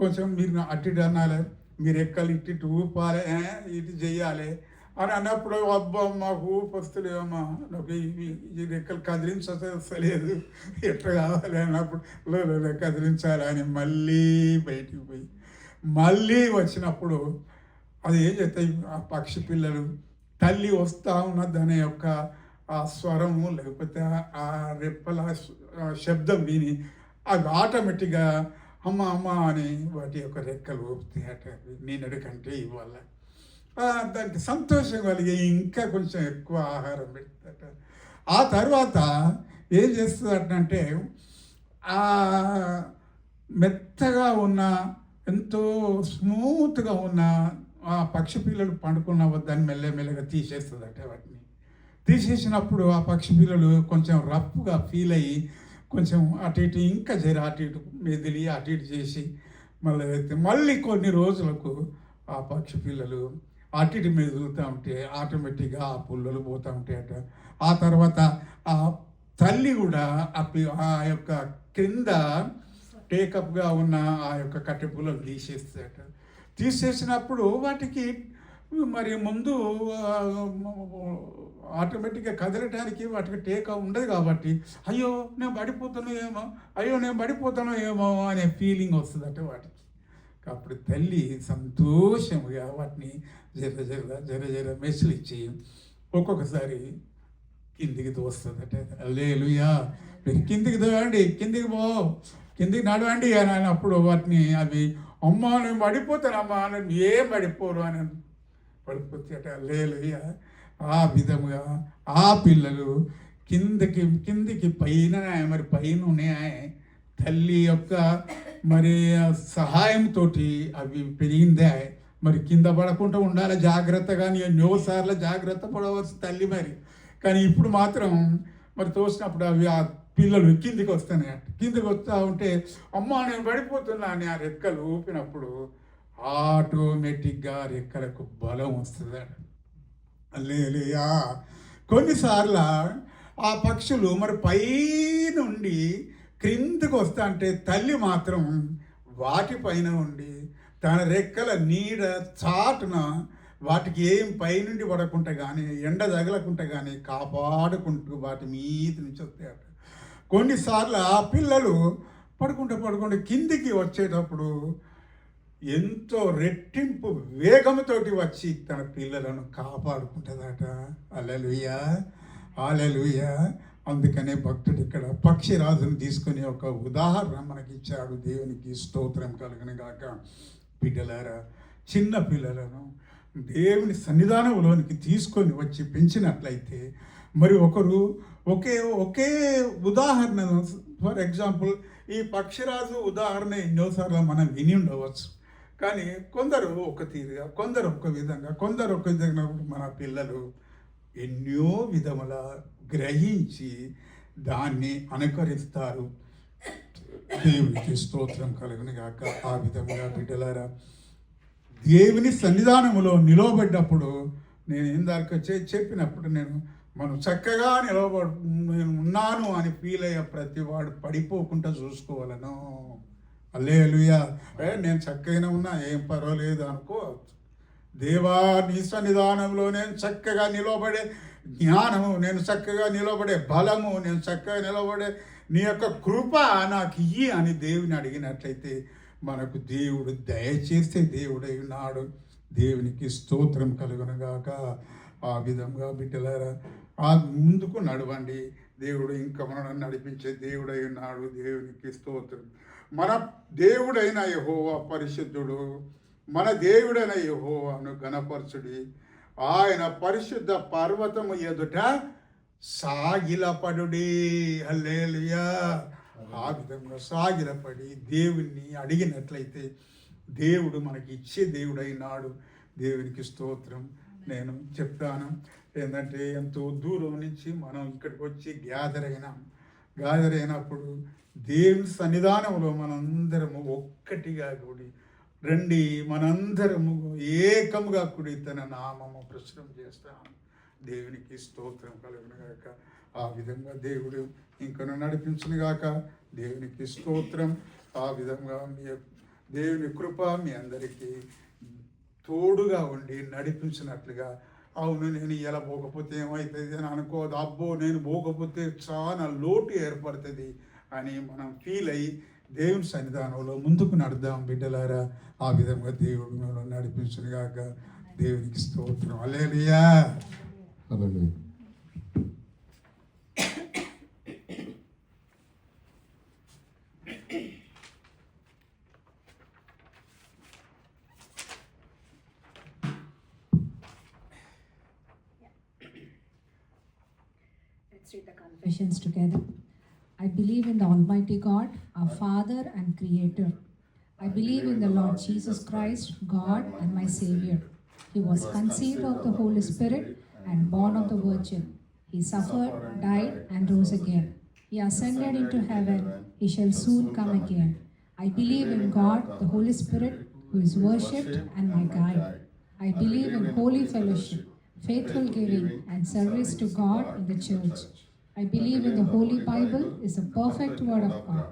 కొంచెం మీరు అటు అనాలి, మీరు ఎక్కలు ఇటు ఊపాలి, ఇటు చెయ్యాలి అని అన్నప్పుడు, అబ్బా మాకు ఊపు వస్తలేమమ్మా, నాకు ఈ రెక్కలు కదిలించలేదు, ఎట్లా కావాలి అన్నప్పుడు కదిలించాలి అని మళ్ళీ బయటికి పోయి మళ్ళీ వచ్చినప్పుడు అది ఏం చేస్తాయి, ఆ పక్షి పిల్లలు తల్లి వస్తూ ఉన్న దాని యొక్క ఆ స్వరము లేకపోతే ఆ రెప్పల శబ్దం విని అవి ఆటోమేటిక్గా అమ్మ అమ్మ అని వాటి యొక్క రెక్కలు ఊపుతాయట. నేనడి కంటే ఇవాళ దానికి సంతోషం కలిగి ఇంకా కొంచెం ఎక్కువ ఆహారం పెడతాట. ఆ తర్వాత ఏం చేస్తుందటంటే ఆ మెత్తగా ఉన్న ఎంతో స్మూత్గా ఉన్న ఆ పక్షి పిల్లలు పండుకున్న దాన్ని మెల్లమెల్లగా తీసేస్తుందట. వాటిని తీసేసినప్పుడు ఆ పక్షి పిల్లలు కొంచెం రఫ్గా ఫీల్ అయ్యి కొంచెం అటు ఇటు ఇంకా అటు ఇటు మెదిలి అటు ఇటు చేసి మళ్ళీ కొన్ని రోజులకు ఆ పక్షి పిల్లలు అటు ఇటు మెదులుతూ ఉంటే ఆటోమేటిక్గా ఆ పుల్లలు పోతూ ఉంటాయట. ఆ తర్వాత ఆ తల్లి కూడా ఆ యొక్క క్రింద టేకప్గా ఉన్న ఆ యొక్క కట్టె పుల్లలు తీసేస్తాయట. తీసేసినప్పుడు వాటికి మరి ముందు ఆటోమేటిక్గా కదలటానికి వాటికి టేక ఉండదు కాబట్టి అయ్యో నేను పడిపోతానో ఏమో అనే ఫీలింగ్ వస్తుందట వాటికి. అప్పుడు తల్లి సంతోషంగా వాటిని జర మెస్సులు ఇచ్చి ఒక్కొక్కసారి కిందికి తోస్తుందట. హల్లెలూయా, మీరు కిందికి తోయండి, కిందికి నడవండి అని అన్నప్పుడు వాటిని అవి అమ్మ నేను పడిపోతానమ్మా అని ఏం పడిపోరు అని పడిపోతాయట. హల్లెలూయా. ఆ విధముగా ఆ పిల్లలు కిందికి పైన మరి పైన తల్లి యొక్క మరి సహాయంతో అవి పెరిగిందే. మరి కింద పడకుండా ఉండాలి జాగ్రత్తగా, ఎన్నోసార్లు జాగ్రత్త పడవచ్చు తల్లి మరి. కానీ ఇప్పుడు మాత్రం మరి తోసినప్పుడు అవి ఆ పిల్లలు కిందికి వస్తున్నాయి. కిందికి వస్తూ ఉంటే అమ్మ నేను పడిపోతున్నా అని ఆ రెక్కలు ఊపినప్పుడు ఆటోమేటిక్గా రెక్కలకు బలం వస్తుంది. హల్లెలూయా. కొన్నిసార్లు ఆ పక్షులు మరి పై నుండి క్రిందికి వస్తా అంటే తల్లి మాత్రం వాటిపైన ఉండి తన రెక్కల నీడ చాటున వాటికి ఏం పైనుండి పడకుండా కానీ ఎండ తగలకుండా కానీ కాపాడుకుంటూ వాటి మీద నుంచి వస్తాయట. కొన్నిసార్లు ఆ పిల్లలు పడుకుంటే కిందికి వచ్చేటప్పుడు ఎంతో రెట్టింపు వేగంతోటి వచ్చి తన పిల్లలను కాపాడుకుంటుందట. హల్లెలూయా, హల్లెలూయా. అందుకనే భక్తుడు ఇక్కడ పక్షిరాజును తీసుకొని ఒక ఉదాహరణ మనకి ఇచ్చాడు. దేవునికి స్తోత్రం కలుగును గాక. బిడ్డలారా, చిన్న పిల్లలను దేవుని సన్నిధానంలోనికి తీసుకొని వచ్చి పెంచినట్లయితే మరి ఒకరు ఒకే ఉదాహరణ, ఫర్ ఎగ్జాంపుల్ ఈ పక్షిరాజు ఉదాహరణ ఎన్నోసార్లు మనం విని ఉండవచ్చు. కానీ కొందరు ఒక తీరుగా, కొందరు ఒక విధంగా, కొందరు ఒక విధంగా మన పిల్లలు ఎన్నో విధముల గ్రహించి దాన్ని అనుకరిస్తారు. దేవునికి స్తోత్రం కలుగును గాక. ఆ విధముగా బిడ్డలారా, దేవుని సన్నిధానములో నిలవబడ్డప్పుడు నేను ఇందాక చెప్పినప్పుడు మనం చక్కగా నేను ఉన్నాను అని ఫీల్ అయ్యే ప్రతి వాడు పడిపోకుండా చూసుకోవాలను. హల్లెలూయా. నేను చక్కగానే ఉన్నా, ఏం పర్వాలేదు అనుకోవచ్చు. దేవా నీ సన్నిధానంలో నేను చక్కగా నిలబడే జ్ఞానము, నేను చక్కగా నిలబడే బలము, నేను చక్కగా నిలబడే నీ యొక్క కృప నాకు ఇయ్యి అని దేవుని అడిగినట్లయితే మనకు దేవుడు దయచేస్తే దేవుడై ఉన్నాడు. దేవునికి స్తోత్రం కలుగునుగాక. ఆ విధంగా బిడ్డలారా ముందుకు నడవండి. దేవుడు ఇంకా మనల్ని నడిపించే దేవుడై ఉన్నాడు. దేవునికి స్తోత్రం. మన దేవుడైన యెహోవా పరిశుద్ధుడు. మన దేవుడైన యెహోవాను ఘనపరచుడి. ఆయన పరిశుద్ధ పర్వతము ఎదుట సాగిలపడుడి. హల్లెలూయా. ఆ విధంగా సాగిలపడి దేవుణ్ణి అడిగినట్లయితే దేవుడు మనకి ఇచ్చే దేవుడైనాడు. దేవునికి స్తోత్రం. నేను చెప్తాను ఏంటంటే ఎంతో దూరం నుంచి మనం ఇక్కడికి వచ్చి గ్యాదర్ అయినప్పుడు దేవుని సన్నిధానంలో మనందరము ఒక్కటిగా కూడి రండి, మనందరము ఏకముగా కూడి తన నామము ప్రచురం చేస్తాము. దేవునికి స్తోత్రం కలుగునుగాక. ఆ విధంగా దేవుడు ఇంకను నడిపించునుగాక. దేవునికి స్తోత్రం. ఆ విధంగా దేవుని కృప మీ అందరికీ తోడుగా ఉండి నడిపించినట్లుగా. అవును నేను ఇలా పోకపోతే ఏమవుతుంది అని అనుకోదు. అబ్బో నేను పోకపోతే చాలా లోటు ఏర్పడుతుంది అని మనం ఫీల్ అయ్యి దేవుని సన్నిధానంలో ముందుకు నడుద్దాం బిడ్డలారా. ఆ విధంగా దేవుడు మనం నడిపించునుగాక. దేవునికి స్తోత్రం. హల్లెలూయా. Hallelujah. Let's read the confessions together. I believe in the Almighty God, our Father and Creator. I believe in the Lord Jesus Christ, God and my Savior. He was conceived of the Holy Spirit and born of the Virgin. He suffered, died, and rose again. He ascended into heaven. He shall soon come again. I believe in God, the Holy Spirit, who is worshipped and my guide. I believe in holy fellowship, faithful giving, and service to God in the church. I believe in the Holy Bible is the perfect word of God.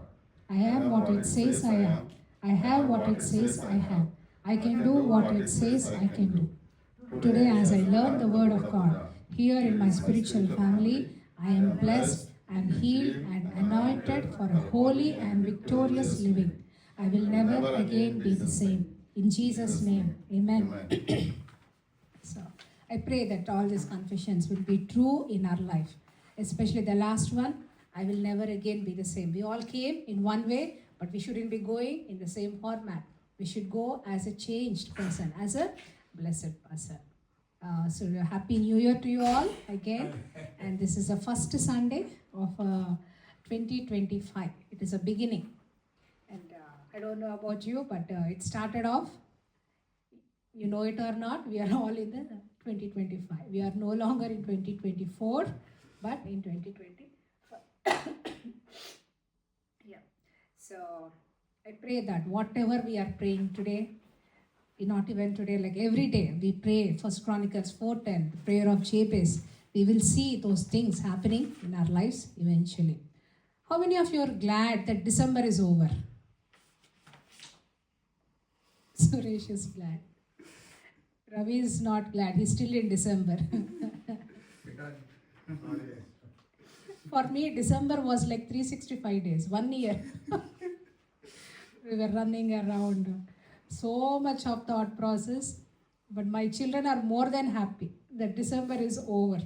I am what it says I am. I have what it says I have. I can do what it says I can do. Today, as I learn the word of God here in my spiritual family, I am blessed and healed and anointed for a holy and victorious living. I will never again be the same. In Jesus' name, amen. So, I pray that all these confessions will be true in our life, especially the last one. I will never again be the same. We all came in one way, but we shouldn't be going in the same format. We should go as a changed person, as a blessed person. So, Happy New Year to you all again. And this is the first Sunday of 2025. It is a beginning. And I don't know about you, but it started off, you know it or not, we are all in the 2025. We are no longer in 2024, but in 2025. Yeah. So I pray that whatever we are praying today, not even today, like every day, we pray 1 Chronicles 4:10, the prayer of Jabez. We will see those things happening in our lives eventually. How many of you are glad that December is over? Suresh is glad. Ravi is not glad. He's still in December. For me, December was like 365 days, 1 year. We were running around. So much of thought process. But my children are more than happy that December is over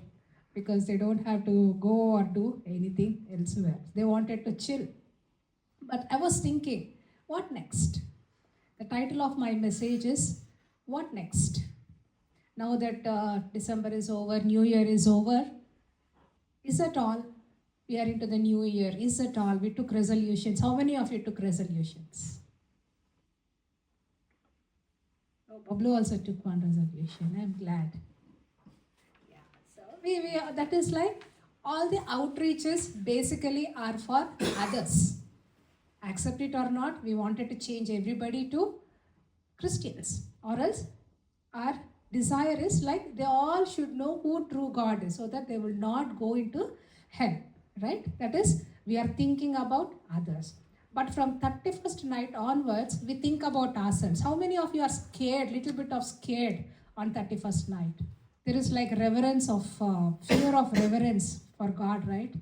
because they don't have to go or do anything elsewhere. They wanted to chill. But I was thinking, what next? The title of my message is, what next? Now that December is over, New Year is over, is that all? We are into the new year. Is that all? We took resolutions. How many of you took resolutions? Oh, Pablo also took one resolution. I'm glad. Yeah. So that is like all the outreaches basically are for others. Accept it or not, we wanted to change everybody to Christians. Or else our desire is like they all should know who true God is so that they will not go into hell. Right? That is, we are thinking about others. But from 31st night onwards, we think about ourselves. How many of you are scared, little bit of scared on 31st night? There is like reverence of, fear of reverence for God, right?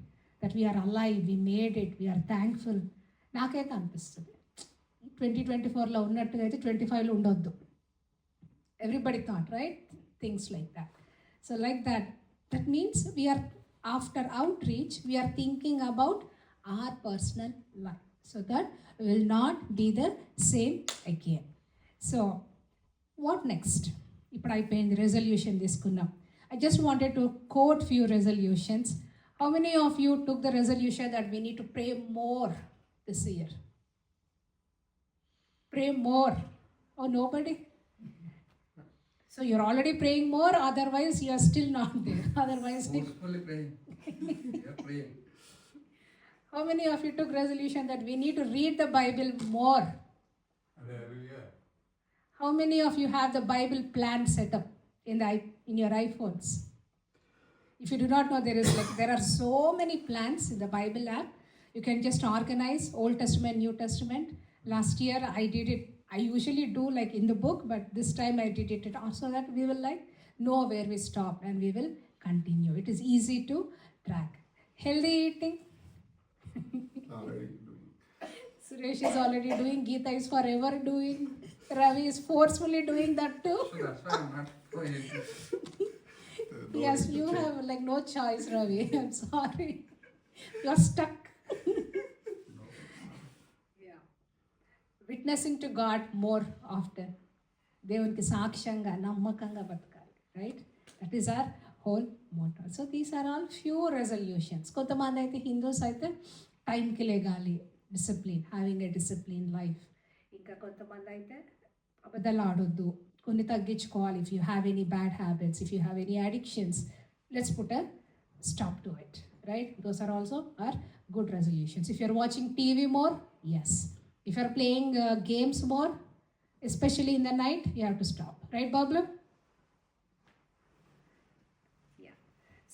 That we are alive, we made it, we are thankful. నాకైతే అనిపిస్తుంది 2024లో ఉన్నట్టుగా అయితే 25లో ఉండొద్దు. Everybody thought, right? Things like that. So like that means we are, after outreach, we are thinking about our personal life so that we will not be the same again. So what next? ఇప్పుడు అయిపోయింది, resolution తీసుకున్నాం. I just wanted to quote few resolutions. How many of you took the resolution that we need to pray more this year? Pray more. Oh, nobody? So you're already praying more, otherwise you are still not there. Otherwise, Forcefully praying. You're praying. how many of you took resolution that we need to read the Bible more? Hallelujah. How many of you have the Bible plan set up in your iPhones? If you do not know, there are so many plans in the Bible app. You can just organize Old Testament, New Testament. Last year I did it. I usually do like in the book, but this time I did it so that we will like know where we stop and we will continue. It is easy to track. Healthy eating. Already doing. Suresh is already doing. Geeta is forever doing. Ravi is forcefully doing that too. So that's why I'm not going into Yes, you have like no choice, Ravi. I'm sorry. You're stuck. Yeah. Witnessing to God more often. దేవునికి సాక్ష్యంగా నమ్మకంగా బతకాలి, right? That is our whole motor. So these are all few resolutions. కొంతమంది అయితే హిందూస్ అయితే టైంకి లేగాలి, discipline, having a discipline life. ఇంకా కొంతమంది అయితే అబద్ధాలు ఆడొద్దు, కొన్ని తగ్గించుకోవాలి. If you have any bad habits, if you have any addictions, let's put a stop to it, right? Those are also our good resolutions. If you're watching TV more, yes. If you're playing games more, especially in the night, you have to stop, right, Bablu? Yeah.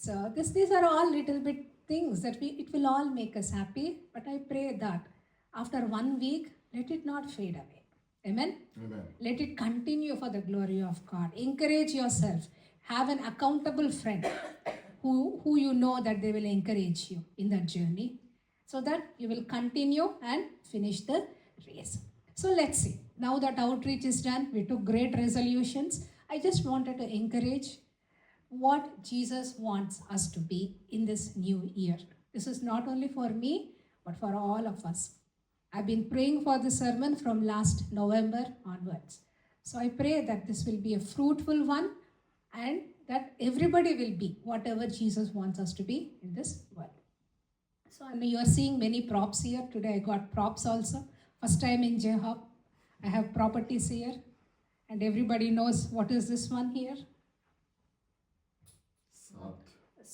So these are all little bit things that it will all make us happy. But I pray that after 1 week, let it not fade away. Amen. Amen. Let it continue for the glory of God. Encourage yourself. Have an accountable friend who you know that they will encourage you in that journey, so that you will continue and finish the race. So let's see. Now that outreach is done, we took great resolutions. I just wanted to encourage what Jesus wants us to be in this new year. This is not only for me, but for all of us. I've been praying for this sermon from last November onwards. So I pray that this will be a fruitful one, and that everybody will be whatever Jesus wants us to be in this world. So I mean, you are seeing many props here. Today I got props also. First time in J-Hub. I have properties here. And everybody knows what is this one here? Salt.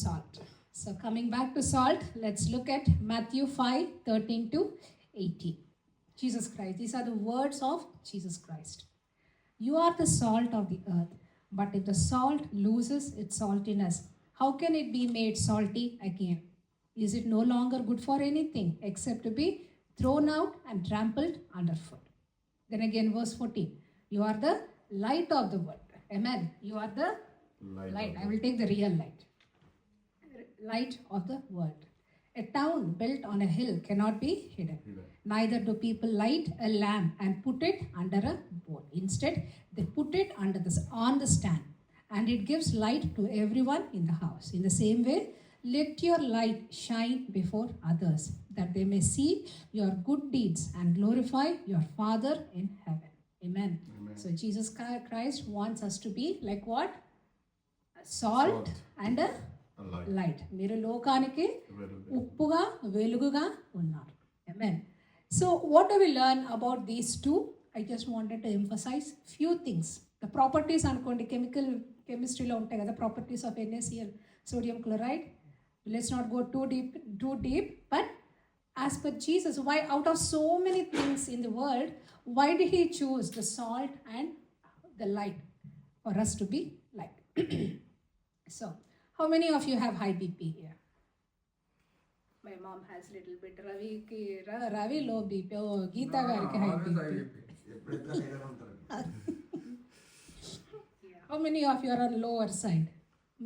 Salt. So coming back to salt, let's look at Matthew 5:13 to 18. Jesus Christ. These are the words of Jesus Christ. You are the salt of the earth. But if the salt loses its saltiness, how can it be made salty again? Is it no longer good for anything except to be thrown out and trampled underfoot? Then again, verse 14. You are the light of the world. Amen. You are the light. I will take the real light. Light of the world. A town built on a hill cannot be hidden. Neither do people light a lamp and put it under a bowl. Instead, they put it on the stand, and it gives light to everyone in the house. In the same way, let your light shine before others, that they may see your good deeds and glorify your Father in heaven. Amen. So Jesus Christ wants us to be like what? A salt and a light. మీరు లోకానికి ఉప్పుగా వెలుగుగా ఉన్నారు. Amen. So what do we learn about these two? I just wanted to emphasize few things. The properties అనుకోండి, కెమిస్ట్రీలో ఉంటాయి కదా properties of NaCl, sodium chloride. Let's not go too deep, but as per Jesus, why out of so many things in the world, why did he choose the salt and the light for us to be light? So how many of you have high BP here? My mom has little bit. Ravi low BP. Oh, Geeta gariki high BP. Yeah. How many of you are on lower side?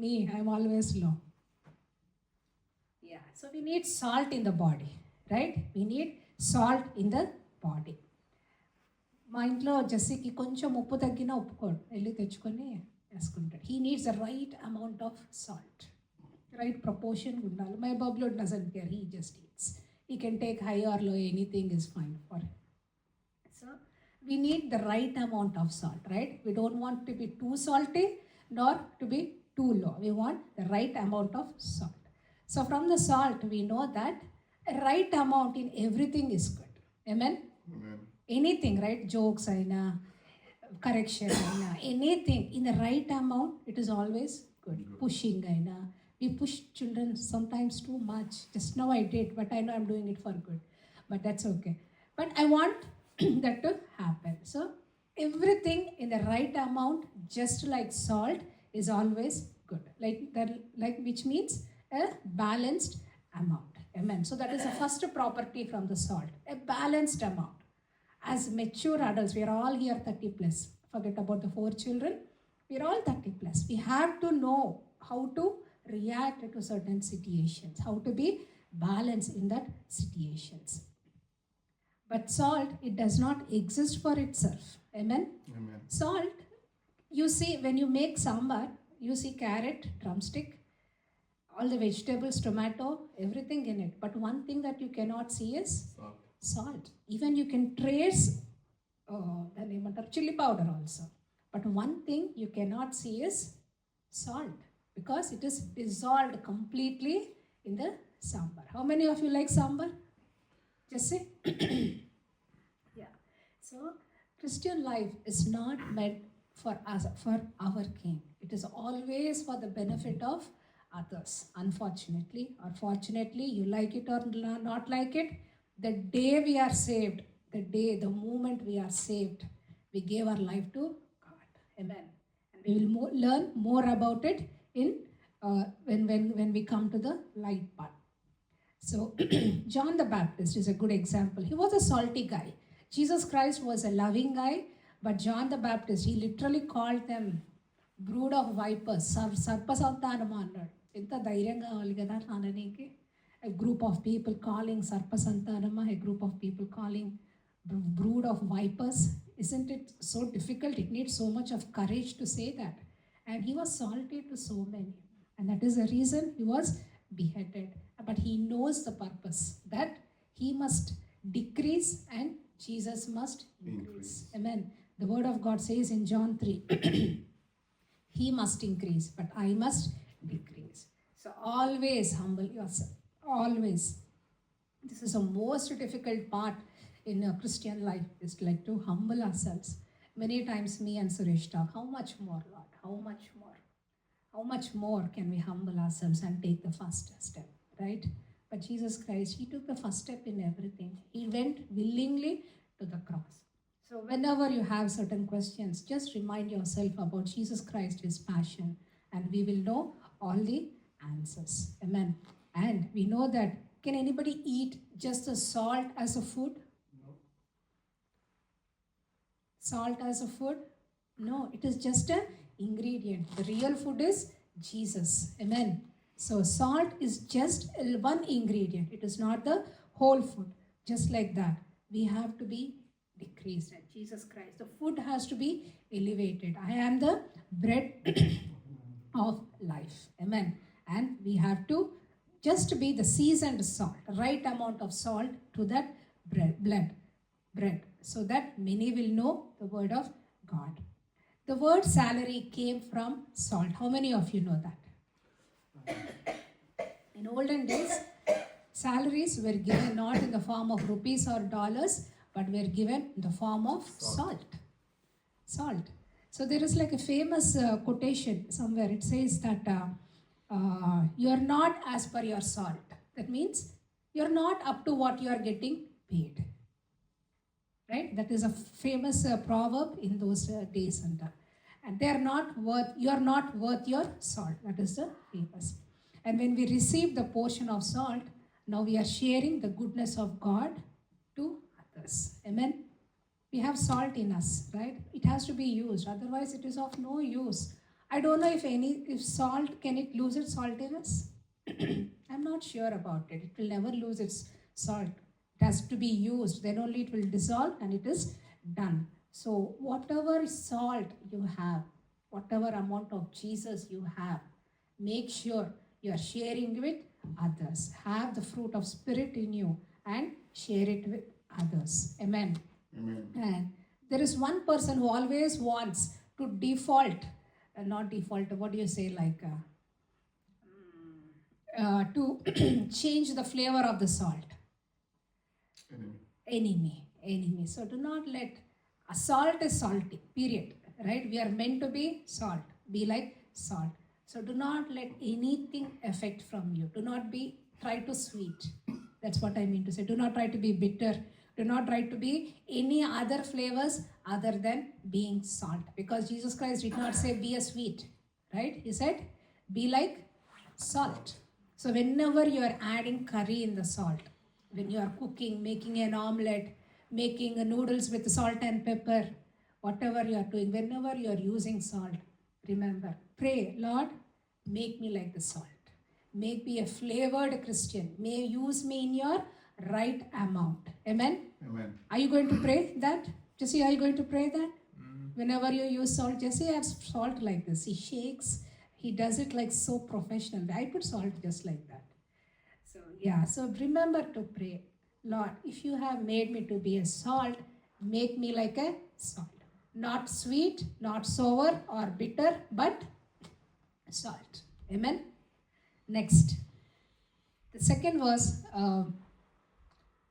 Me, I'm always low. Yeah. So we need salt in the body, right? We need salt in the body. మా ఇంట్లో జెస్సీకి కొంచెం ఉప్పు తగ్గినా ఒప్పుకోడు, వెళ్ళి తెచ్చుకొని వేసుకుంటాడు. He needs the right amount of salt, right proportion ఉండాలి. My Bablu doesn't care, he just eats. He can take high or low, anything is fine for him. So we need the right amount of salt, right? We don't want to be too salty nor to be too low. We want the right amount of salt. So from the salt, we know that a right amount in everything is good. Amen? Amen. Anything, right? Jokes, aina, correction, aina, anything in the right amount, it is always good. Pushing, aina. We push children sometimes too much. Just now I did, but I know I'm doing it for good. But that's okay. But I want that to happen. So everything in the right amount, just like salt, is always good. Like that, like which means a balanced amount. Amen. So that is the first property from the salt, a balanced amount. As mature adults, we are all here 30 plus. Forget about the 4 children. We are all 30 plus. We have to know how to react to certain situations, how to be balanced in that situations. But salt, it does not exist for itself. Amen? Amen. Salt, you see, when you make sambar, you see carrot, drumstick, all the vegetables, tomato, everything in it. But one thing that you cannot see is salt. Even you can trace the name of chili powder also. But one thing you cannot see is salt. because it is dissolved completely in the sambar. How many of you like sambar? Just say. Yeah. So Christian life is not meant for us, for our king. It is always for the benefit of others. Unfortunately or fortunately, you like it or not like it, the day we are saved, the moment we are saved, we gave our life to God. Amen. And we will learn more about it in when we come to the light part. So John the Baptist is a good example. He was a salty guy. Jesus Christ was a loving guy, but John the Baptist, he literally called them brood of vipers, sarpasantanama అన్నాడు. ఎంత ధైర్యం కావాలి కదా అననీకి. A group of people calling sarpasantanama, a group of people calling brood of vipers. Isn't it so difficult? It needs so much of courage to say that. And he was salty to so many. And that is the reason he was beheaded. But he knows the purpose, that he must decrease and Jesus must increase. Amen. The word of God says in John 3, he must increase, but I must decrease. So always humble yourself. Always. This is the most difficult part in a Christian life, is like to humble ourselves. Many times me and Suresh talk, how much more, Lord? How much more? How much more can we humble ourselves and take the first step, right? But Jesus Christ, he took the first step in everything. He went willingly to the cross. So whenever you have certain questions, just remind yourself about Jesus Christ, his passion, and we will know all the answers. Amen. And we know that, can anybody eat just the salt as a food? No. Salt as a food? No, it is just an ingredient. The real food is Jesus. Amen. So salt is just one ingredient. It is not the whole food. Just like that, we have to be decreased. And Jesus Christ, the food has to be elevated. I am the bread of life. Amen. And we have to just be the seasoned salt, right amount of salt to that bread, so that many will know the word of God. The word salary came from salt. How many of you know that? In olden days, salaries were given not in the form of rupees or dollars, but were given in the form of salt. Salt. So there is like a famous quotation somewhere. It says that you are not as per your salt. That means you are not up to what you are getting paid. Right? That is a famous proverb in those days. And they are not worth, you are not worth your salt. That is the famous. And when we receive the portion of salt, now we are sharing the goodness of God to others. Amen. We have salt in us, right? It has to be used. Otherwise, it is of no use. I don't know if salt, can it lose its saltiness? I'm not sure about it. It will never lose its salt. It has to be used. Then only it will dissolve and it is done. So whatever salt you have, whatever amount of Jesus you have, make sure you are sharing with others. Have the fruit of Spirit in you and share it with others. Amen. Amen. And there is one person who always wants to default, not default, what do you say, like to change the flavor of the salt. Enemy. So do not let, salt is salty, period, right? We are meant to be salt, be like salt. So do not let anything affect from you. Do not try to sweet. That's what I mean to say. Do not try to be bitter. Do not try to be any other flavors other than being salt. Because Jesus Christ did not say be a sweet, right? He said be like salt. So whenever you are adding curry in the salt, when you are cooking, making an omelette, making noodles with salt and pepper, whatever you are doing, whenever you are using salt, remember, pray, Lord, make me like the salt. Make me a flavored Christian. May use me in your right amount. Amen? Amen. Are you going to pray that? Jesse, are you going to pray that? Whenever you use salt, Jesse adds salt like this. He shakes. He does it like so professional. I put salt just like that. So yeah, so remember to pray. Lord, if you have made me to be a salt, make me like a salt. Not sweet, not sour or bitter, but salt. Amen. Next, the second verse,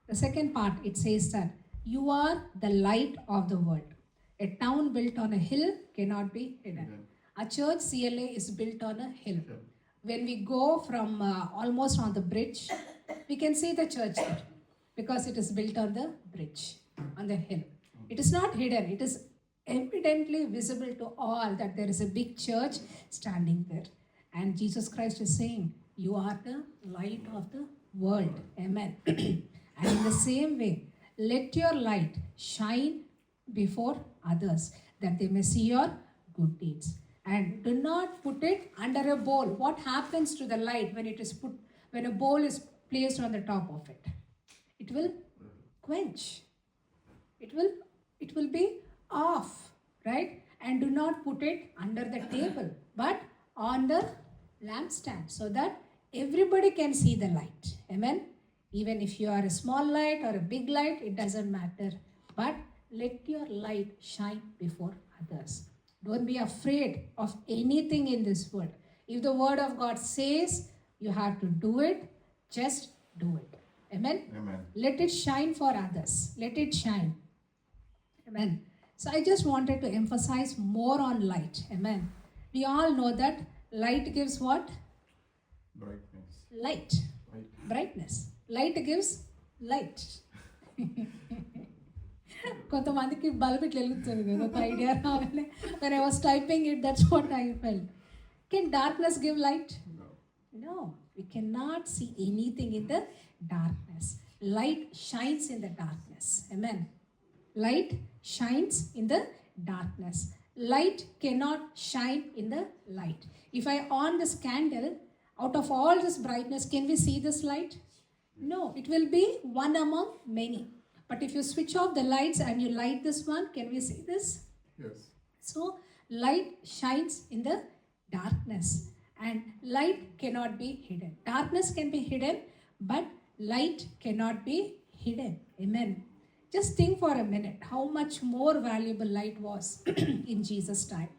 the second part, it says that you are the light of the world. A town built on a hill cannot be hidden. A church CLA is built on a hill. When we go from almost on the bridge, we can see the church there because it is built on the bridge, on the hill. It is not hidden. It is evidently visible to all that there is a big church standing there. And Jesus Christ is saying, you are the light of the world. Amen. And in the same way, let your light shine before others, that they may see your good deeds. And do not put it under a bowl. What happens to the light when it is put, when a bowl is placed on the top of it? It will quench. It will be off, right? And do not put it under the table, but on the lampstand, so that everybody can see the light. Amen. Even if you are a small light or a big light, it doesn't matter. But let your light shine before others. Don't be afraid of anything in this world. If the word of God says you have to do it, just do it. Amen. Amen. Let it shine for others. Let it shine. Amen. So I just wanted to emphasize more on light. Amen. We all know that light gives what? Brightness. Light. Right. Brightness. Light gives light. కొంతమందికి bulb ఇట్లా వెలుగుతుంది కదా, ఒక idea రాగానే when I was typing it, that's what I felt. Can darkness give light? No, we cannot see anything in the darkness. Light shines in the darkness. Amen. Light shines in the darkness. Light cannot shine in the light. If I on this candle, out of all this brightness, can we see this light? No, it will be one among many. But if you switch off the lights and you light this one, can we see this? Yes. So, light shines in the darkness, and light cannot be hidden. Darkness can be hidden, but light cannot be hidden. Amen. Just think for a minute how much more valuable light was in Jesus' time.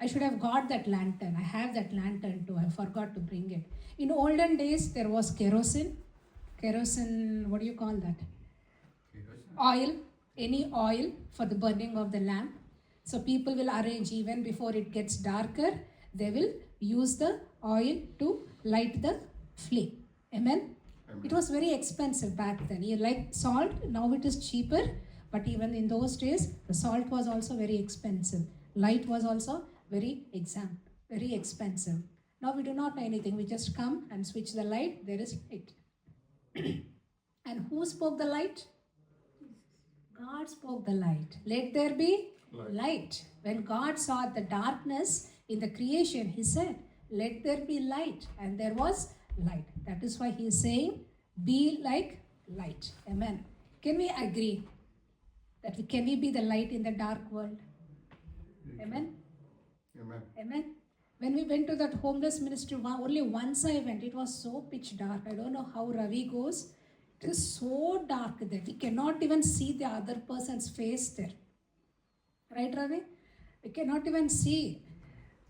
I should have got that lantern. I have that lantern too. I forgot to bring it. In olden days, there was kerosene. Kerosene, what do you call that? Oil, any oil for the burning of the lamp. So people will arrange even before it gets darker, they will use the oil to light the flame. Amen? It was very expensive back then. You like salt, now it is cheaper, but even in those days, the salt was also very expensive. Light was also very expensive. Now we do not know anything. We just come and switch the light, there is light. And who spoke the light? God spoke the light. Let there be light. When God saw the darkness in the creation, he said, let there be light. And there was light. That is why he is saying, be like light. Amen. Can we agree that can we be the light in the dark world? Amen. Amen. Amen. When we went to that homeless ministry, only once I went, it was so pitch dark. I don't know how Ravi goes. It is so dark that we cannot even see the other person's face there. Right, Ravi? We cannot even see.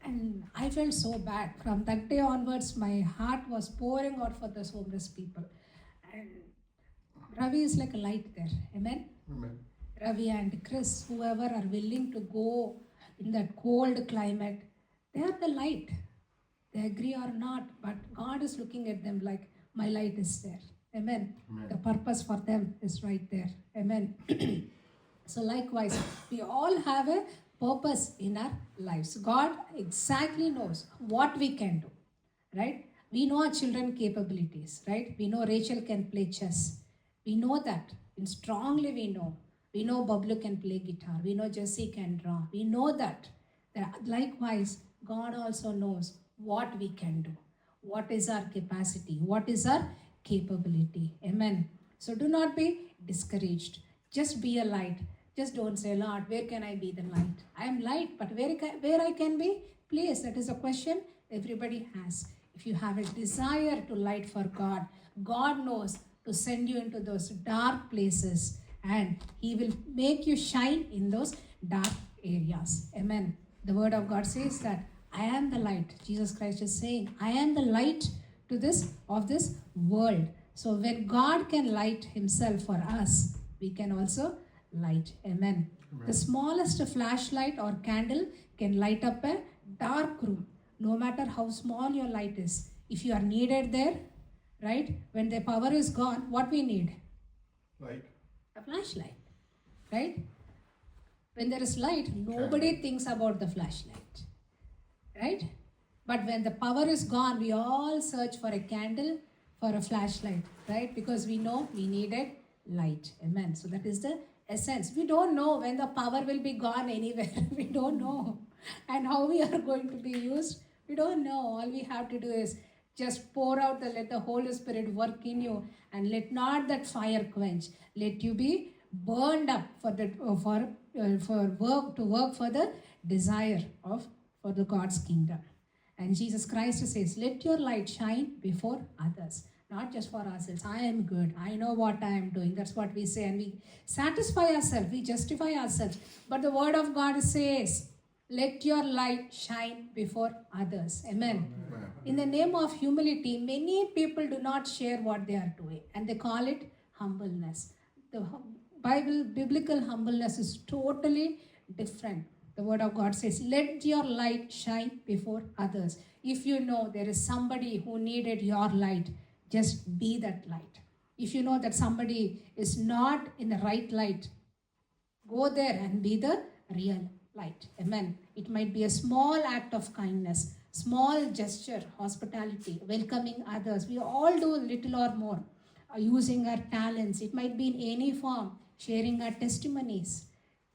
And I felt so bad. From that day onwards, my heart was pouring out for those homeless people. And Ravi is like a light there. Amen? Amen. Ravi and Chris, whoever are willing to go in that cold climate, they are the light. They agree or not, but God is looking at them like, my light is there. Amen. Amen. The purpose for them is right there. Amen. So likewise, we all have a purpose in our lives. God exactly knows what we can do, right? We know our children's capabilities, right? We know Rachel can play chess. We know that. And strongly we know. We know Bablu can play guitar. We know Jesse can draw. We know that. Likewise, God also knows what we can do. What is our capacity? What is our capability? Amen. So do not be discouraged. Just be a light. Just don't say, Lord, where can I be the light? I am light, but where I can be? Please, that is a question everybody has. If you have a desire to light for God, God knows to send you into those dark places, and he will make you shine in those dark areas. Amen. The word of God says that I am the light. Jesus Christ is saying, I am the light to this world. So when God can light himself for us, we can also light. Amen. The smallest flashlight or candle can light up a dark room, no matter how small your light is. If you are needed there, right? When the power is gone, what we need? Right. A flashlight, right? When there is light, nobody thinks about the flashlight, right? But when the power is gone, we all search for a candle, for a flashlight, right? Because we know we needed light. Amen. So that is the essence. We don't know when the power will be gone anywhere. We don't know. And how we are going to be used, we don't know. All we have to do is just pour out let the Holy Spirit work in you, and let not that fire quench. Let you be burned up for work for the desire for the God's kingdom. And Jesus Christ says, let your light shine before others, not just for ourselves. I am good. I know what I am doing. That's what we say. And we satisfy ourselves. We justify ourselves. But the word of God says, let your light shine before others. Amen. In the name of humility, many people do not share what they are doing, and they call it humbleness. The biblical humbleness is totally different. The word of God says, let your light shine before others. If you know there is somebody who needed your light, just be that light. If you know that somebody is not in the right light, go there and be the real light. Amen. It might be a small act of kindness, small gesture, hospitality, welcoming others. We all do little or more, using our talents. It might be in any form, sharing our testimonies.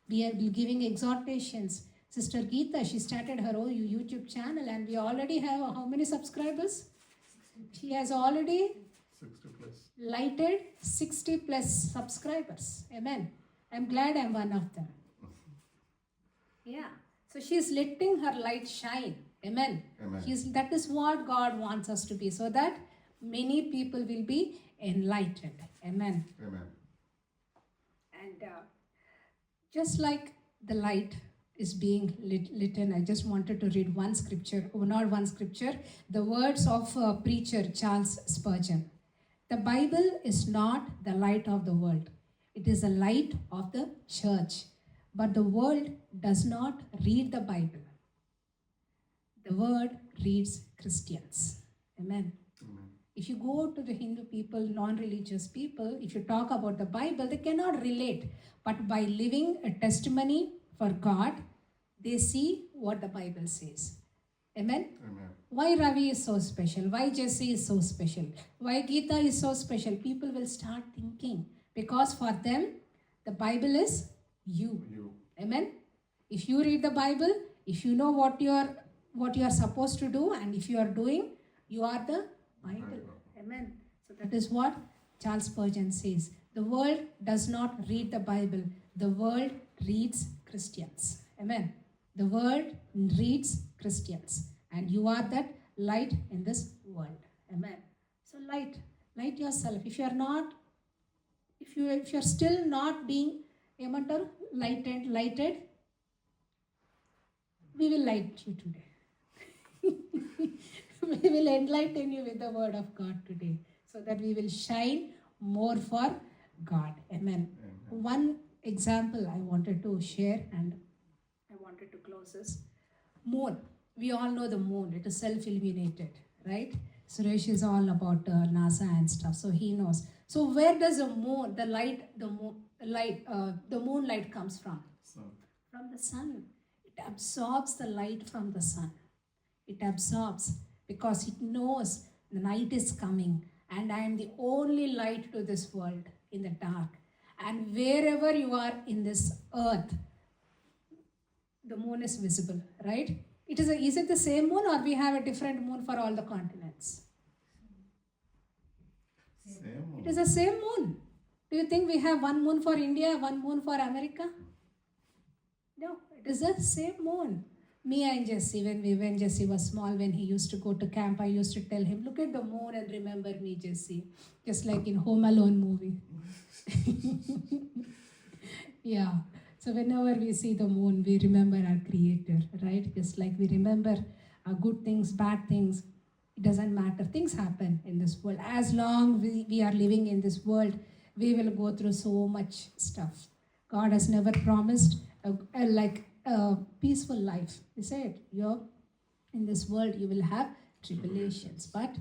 We are giving exhortations. Sister Geeta, she started her own YouTube channel, and we already have how many subscribers? She has already 60 plus. lighted 60 plus subscribers. Amen. I'm glad I'm one of them. Yeah. So she's letting her light shine. Amen. Amen. That is what God wants us to be, so that many people will be enlightened. Amen. Amen. And just like the light is being lit, I just wanted to read one scripture, the words of preacher Charles Spurgeon. The Bible is not the light of the world. It is the light of the church. But the world does not read the Bible. The world reads Christians. Amen. Amen. If you go to the Hindu people, non-religious people, if you talk about the Bible, they cannot relate. But by living a testimony for God, they see what the Bible says. Amen? Amen. Why Ravi is so special? Why Jesse is so special? Why Geeta is so special? People will start thinking. Because for them, the Bible is you. Amen? If you read the Bible, if you know what you are supposed to do, and if you are doing, you are the Bible. Amen. So that is what Charles Spurgeon says. The world does not read the Bible. The world reads Christians. Amen. The world reads Christians. And you are that light in this world. Amen. So light yourself. If you're still not being lighted, we will light you today. We will enlighten you with the word of God today, so that we will shine more for God. Amen. One example I wanted to share, and I wanted to close this. Moon. We all know the moon. It is self-illuminated, right? Suresh is all about NASA and stuff, so he knows. So where does the moonlight comes from? From the sun. It absorbs the light from the sun. It absorbs because it knows the night is coming, and I am the only light to this world in the dark. And wherever you are in this earth, the moon is visible, right? Is it the same moon, or we have a different moon for all the continents? Same. It is the same moon. Do you think we have one moon for India, one moon for America? No, it is the same moon. Me and Jesse, when Jesse was small, when he used to go to camp, I used to tell him, look at the moon and remember me, Jesse. Just like in Home Alone movie. Yeah. So whenever we see the moon, we remember our Creator, right? Just like we remember good things, bad things. It doesn't matter. Things happen in this world. As long we are living in this world, we will go through so much stuff. God has never promised a peaceful life. He said, you're in this world, you will have tribulations, but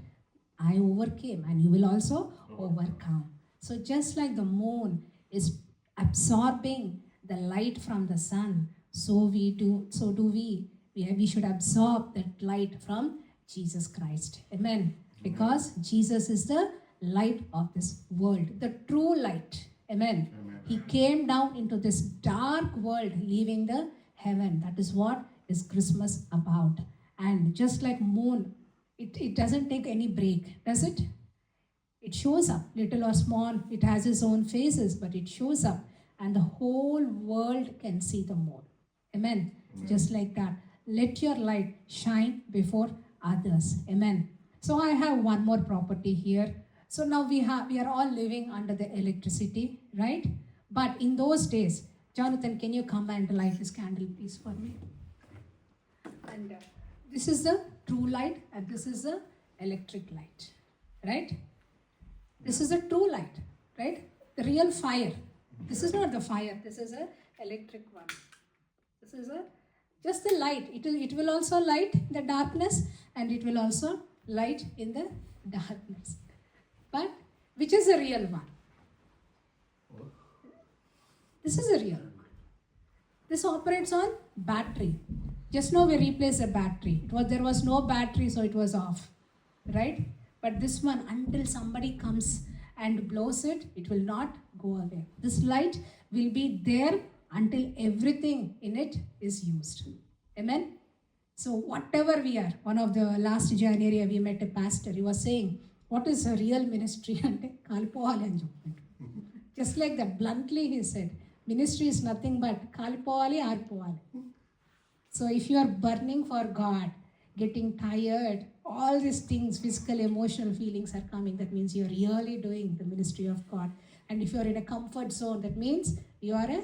I overcame, and you will also overcome. So just like the moon is absorbing the light from the sun, so do we. We should absorb that light from Jesus Christ. Amen. Because Jesus is the light of this world, the true light. Amen. He came down into this dark world, leaving the heaven. That is what is Christmas about. And just like moon, it doesn't take any break, does it? It shows up, little or small. It has its own phases, but it shows up, and the whole world can see the moon. Amen. Just like that. Let your light shine before others. Amen. So I have one more property here. So now we are all living under the electricity, right? But in those days, Jonathan, can you come and light this candle, please, for me? And this is the true light, and this is the electric light, right? This is a true light, right? The real fire. This is not the fire. This is a electric one. This is just the light. It will also light the darkness, and it will also light in the darkness. But which is the real one? This is a real one. This operates on battery. Just now we replaced the battery. There was no battery, so it was off, right? But this one, until somebody comes and blows it, it will not go away. This light will be there until everything in it is used. Amen? So whatever we are, one of the last January we met a pastor, he was saying, what is a real ministry? Just like that, bluntly he said, ministry is nothing but kalipavali, arpavali. So if you are burning for God, getting tired, all these things, physical, emotional feelings are coming, that means you are really doing the ministry of God. And if you are in a comfort zone, that means you are a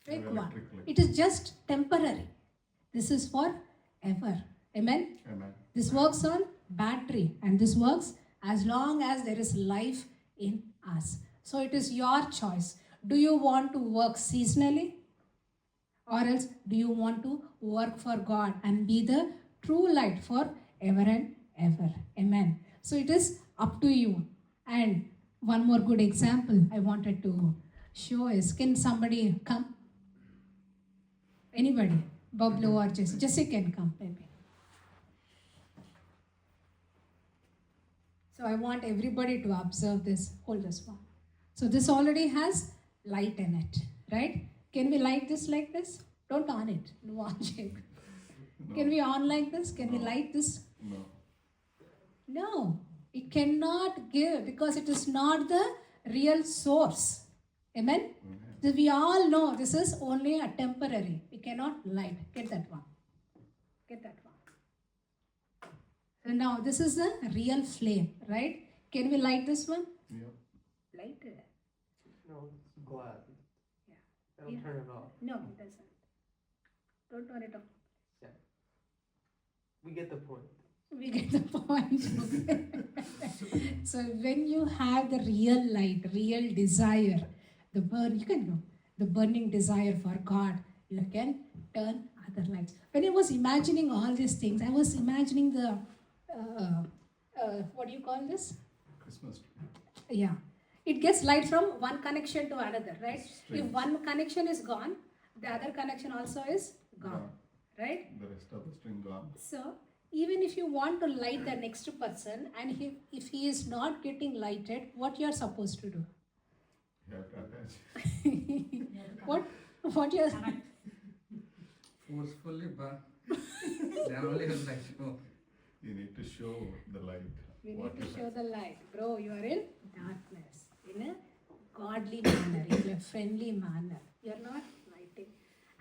fake one. It is just temporary. This is forever. Amen? Amen. This works on battery, and this works as long as there is life in us. So it is your choice. Do you want to work seasonally? Or else do you want to work for God and be the true light for ever and ever? Amen. So it is up to you. And one more good example I wanted to show is, can somebody come? Anybody? Bablu or Jesse? Jesse can come, maybe. So I want everybody to observe this. Hold this one. So this already has light in it, right? Can we light this like this? Don't on it. Watch it. No. Can we on like this? Can we light this? No. No. It cannot give, because it is not the real source. Amen? We all know this is only a temporary. We cannot light. Get that one. Get that one. So now this is the real flame, right? Can we light this one? Yep. Light it. No, it's glad. Yeah. That'll Yeah. turn it off. No, it doesn't. Don't turn it off. Yeah. We get the point. We get the point. So when you have the real light, real desire, the burning desire for God, you can turn other lights. When I was imagining all these things, I was imagining the, what do you call this? Christmas tree. Yeah. It gets light from one connection to another, right? Straight. If one connection is gone, the other connection also is gone, Gone. right? The rest of the string gone. So even if you want to light the next person, and if he is not getting lighted, what you are supposed to do? You have to attach. What you are Forcefully burn. Then only will light show. You need to show the light. you what need to you show have. the light, bro. You are in darkness, in a godly manner, in a friendly manner. You are not lighting,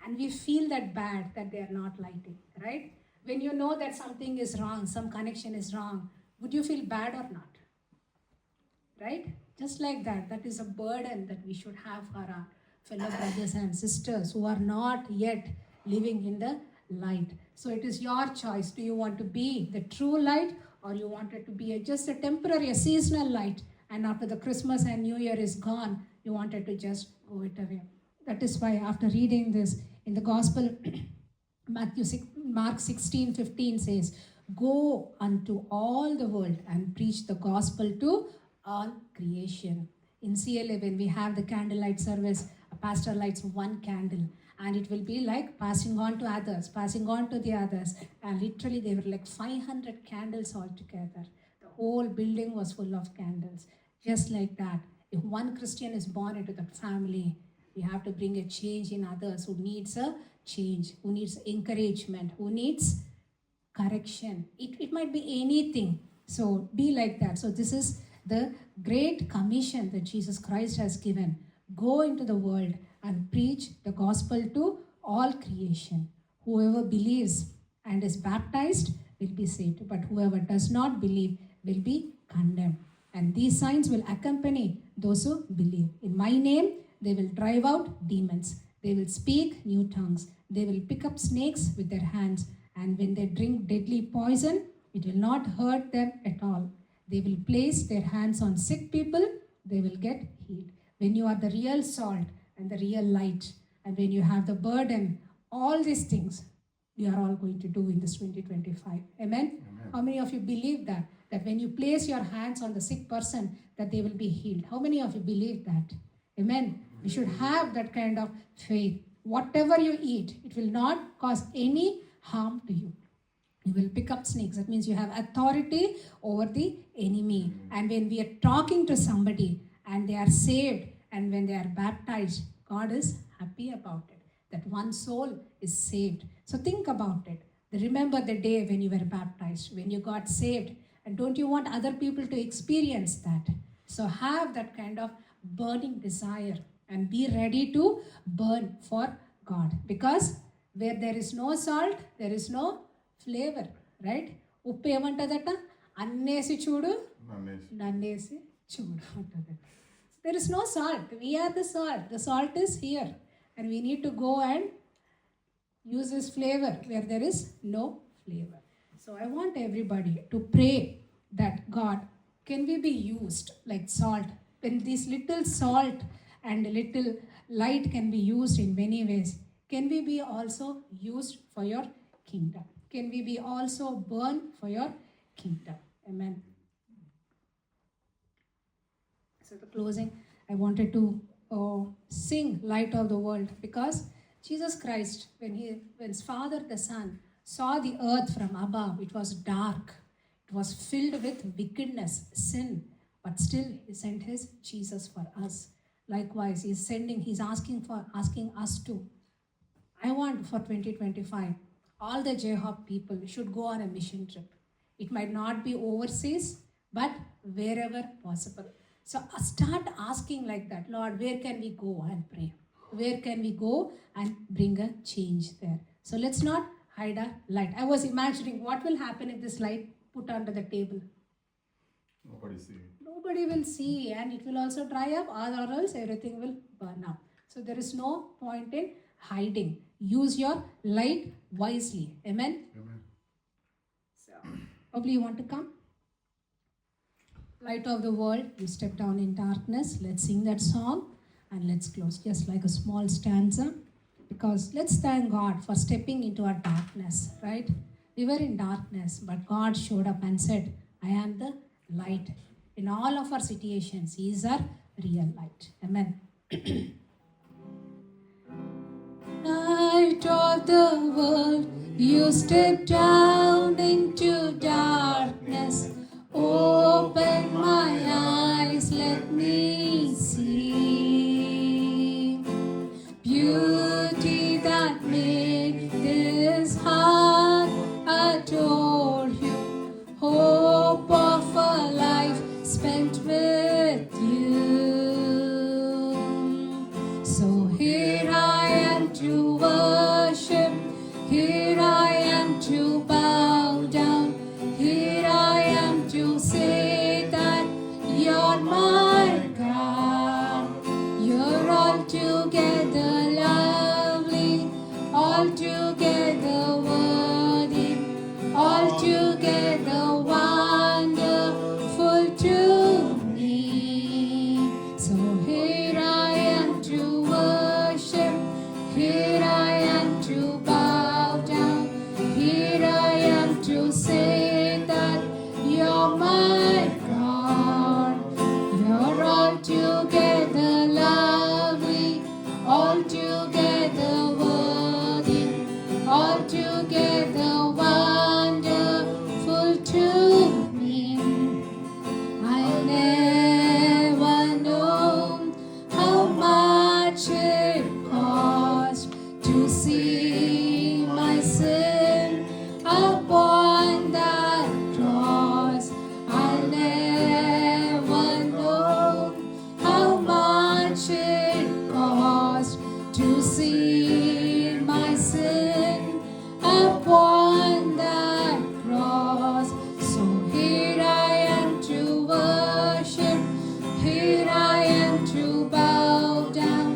and we feel that bad that they are not lighting, right? When you know that something is wrong, some connection is wrong, would you feel bad or not? Right? Just like that. That is a burden that we should have for our fellow brothers and sisters who are not yet living in the light. So it is your choice. Do you want to be the true light, or you want it to be just a temporary, a seasonal light, and after the Christmas and New Year is gone, you wanted to just go it away? That is why after reading this in the Gospel, Mark 16:15 says, "Go unto all the world and preach the gospel to all creation." In CLA, when we have the candlelight service, a pastor lights one candle, and it will be like passing on to others, passing on to the others. And literally, there were like 500 candles altogether. The whole building was full of candles. Just like that, if one Christian is born into that family, we have to bring a change in others who needs a change, who needs encouragement, who needs correction. It might be anything. So be like that. So this is the great commission that Jesus Christ has given. Go into the world and preach the gospel to all creation. Whoever believes and is baptized will be saved, but whoever does not believe will be condemned. And these signs will accompany those who believe. In my name, they will drive out demons. They will speak new tongues. They will pick up snakes with their hands. And when they drink deadly poison, it will not hurt them at all. They will place their hands on sick people. They will get healed. When you are the real salt and the real light, and when you have the burden, all these things we are all going to do in this 2025. Amen? How many of you believe that? That when you place your hands on the sick person, that they will be healed? How many of you believe that? Amen? We should have that kind of faith. Whatever you eat, it will not cause any harm to you. You will pick up snakes. That means you have authority over the enemy. And when we are talking to somebody and they are saved, and when they are baptized, God is happy about it. That one soul is saved. So think about it. Remember the day when you were baptized, when you got saved. And don't you want other people to experience that? So have that kind of burning desire and be ready to burn for God. Because where there is no salt, there is no flavour, right? ఉప్పు ఏమంటుందట? అన్నేసి చూడు, నన్నేసి చూడు ఉంటుంది. There is no salt. We are the salt. The salt is here. And we need to go and use this flavor where there is no flavor. So I want everybody to pray that God, can we be used like salt? When this little salt and little light can be used in many ways, can we be also used for your kingdom? Can we be also burned for your kingdom? Amen. So the closing, I wanted to sing Light of the World, because Jesus Christ, when his Father the Son saw the earth from above, it was dark. It was filled with wickedness, sin, but still he sent his Jesus for us. Likewise, he's asking us to. I want for 2025, all the JHOP people should go on a mission trip. It might not be overseas, but wherever possible. So start asking like that, Lord, where can we go and pray? Where can we go and bring a change there? So let's not hide our light. I was imagining what will happen if this light put under the table. Nobody will see, and it will also dry up, or else everything will burn up. So there is no point in hiding. Use your light wisely. Amen? Amen. So, probably you want to come? Light of the world, you step down in darkness. Let's sing that song and let's close just like a small stanza. Because let's thank God for stepping into our darkness, right? We were in darkness, but God showed up and said, I am the light. In all of our situations, He is our real light. Amen. Light of the world, you step down into darkness. Open my eyes, let me see beauty that made this heart adore you. Hope of a life spent with you. So here I am to worship, here I am to bow down, here I am to say that you're my God. You're altogether lovely, altogether to bow down. Here I am to say that you're my God. You're altogether lovely, altogether worthy, altogether wonderful to me. I'll never know how much it cost to see my sin upon that cross. I'll never know how much it cost to see my sin upon that cross. So here I am to worship, here I am to bow down,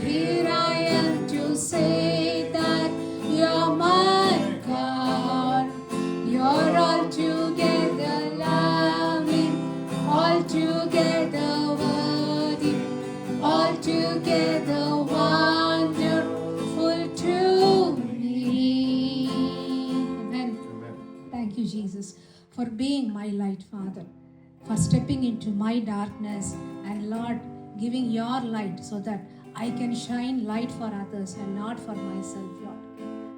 here I am to say that you're my God. You're altogether lovely, altogether worthy, altogether wonderful to me. Amen. Thank you, Jesus, for being my light, Father, for stepping into my darkness, and Lord, giving your light so that I can shine light for others and not for myself, Lord.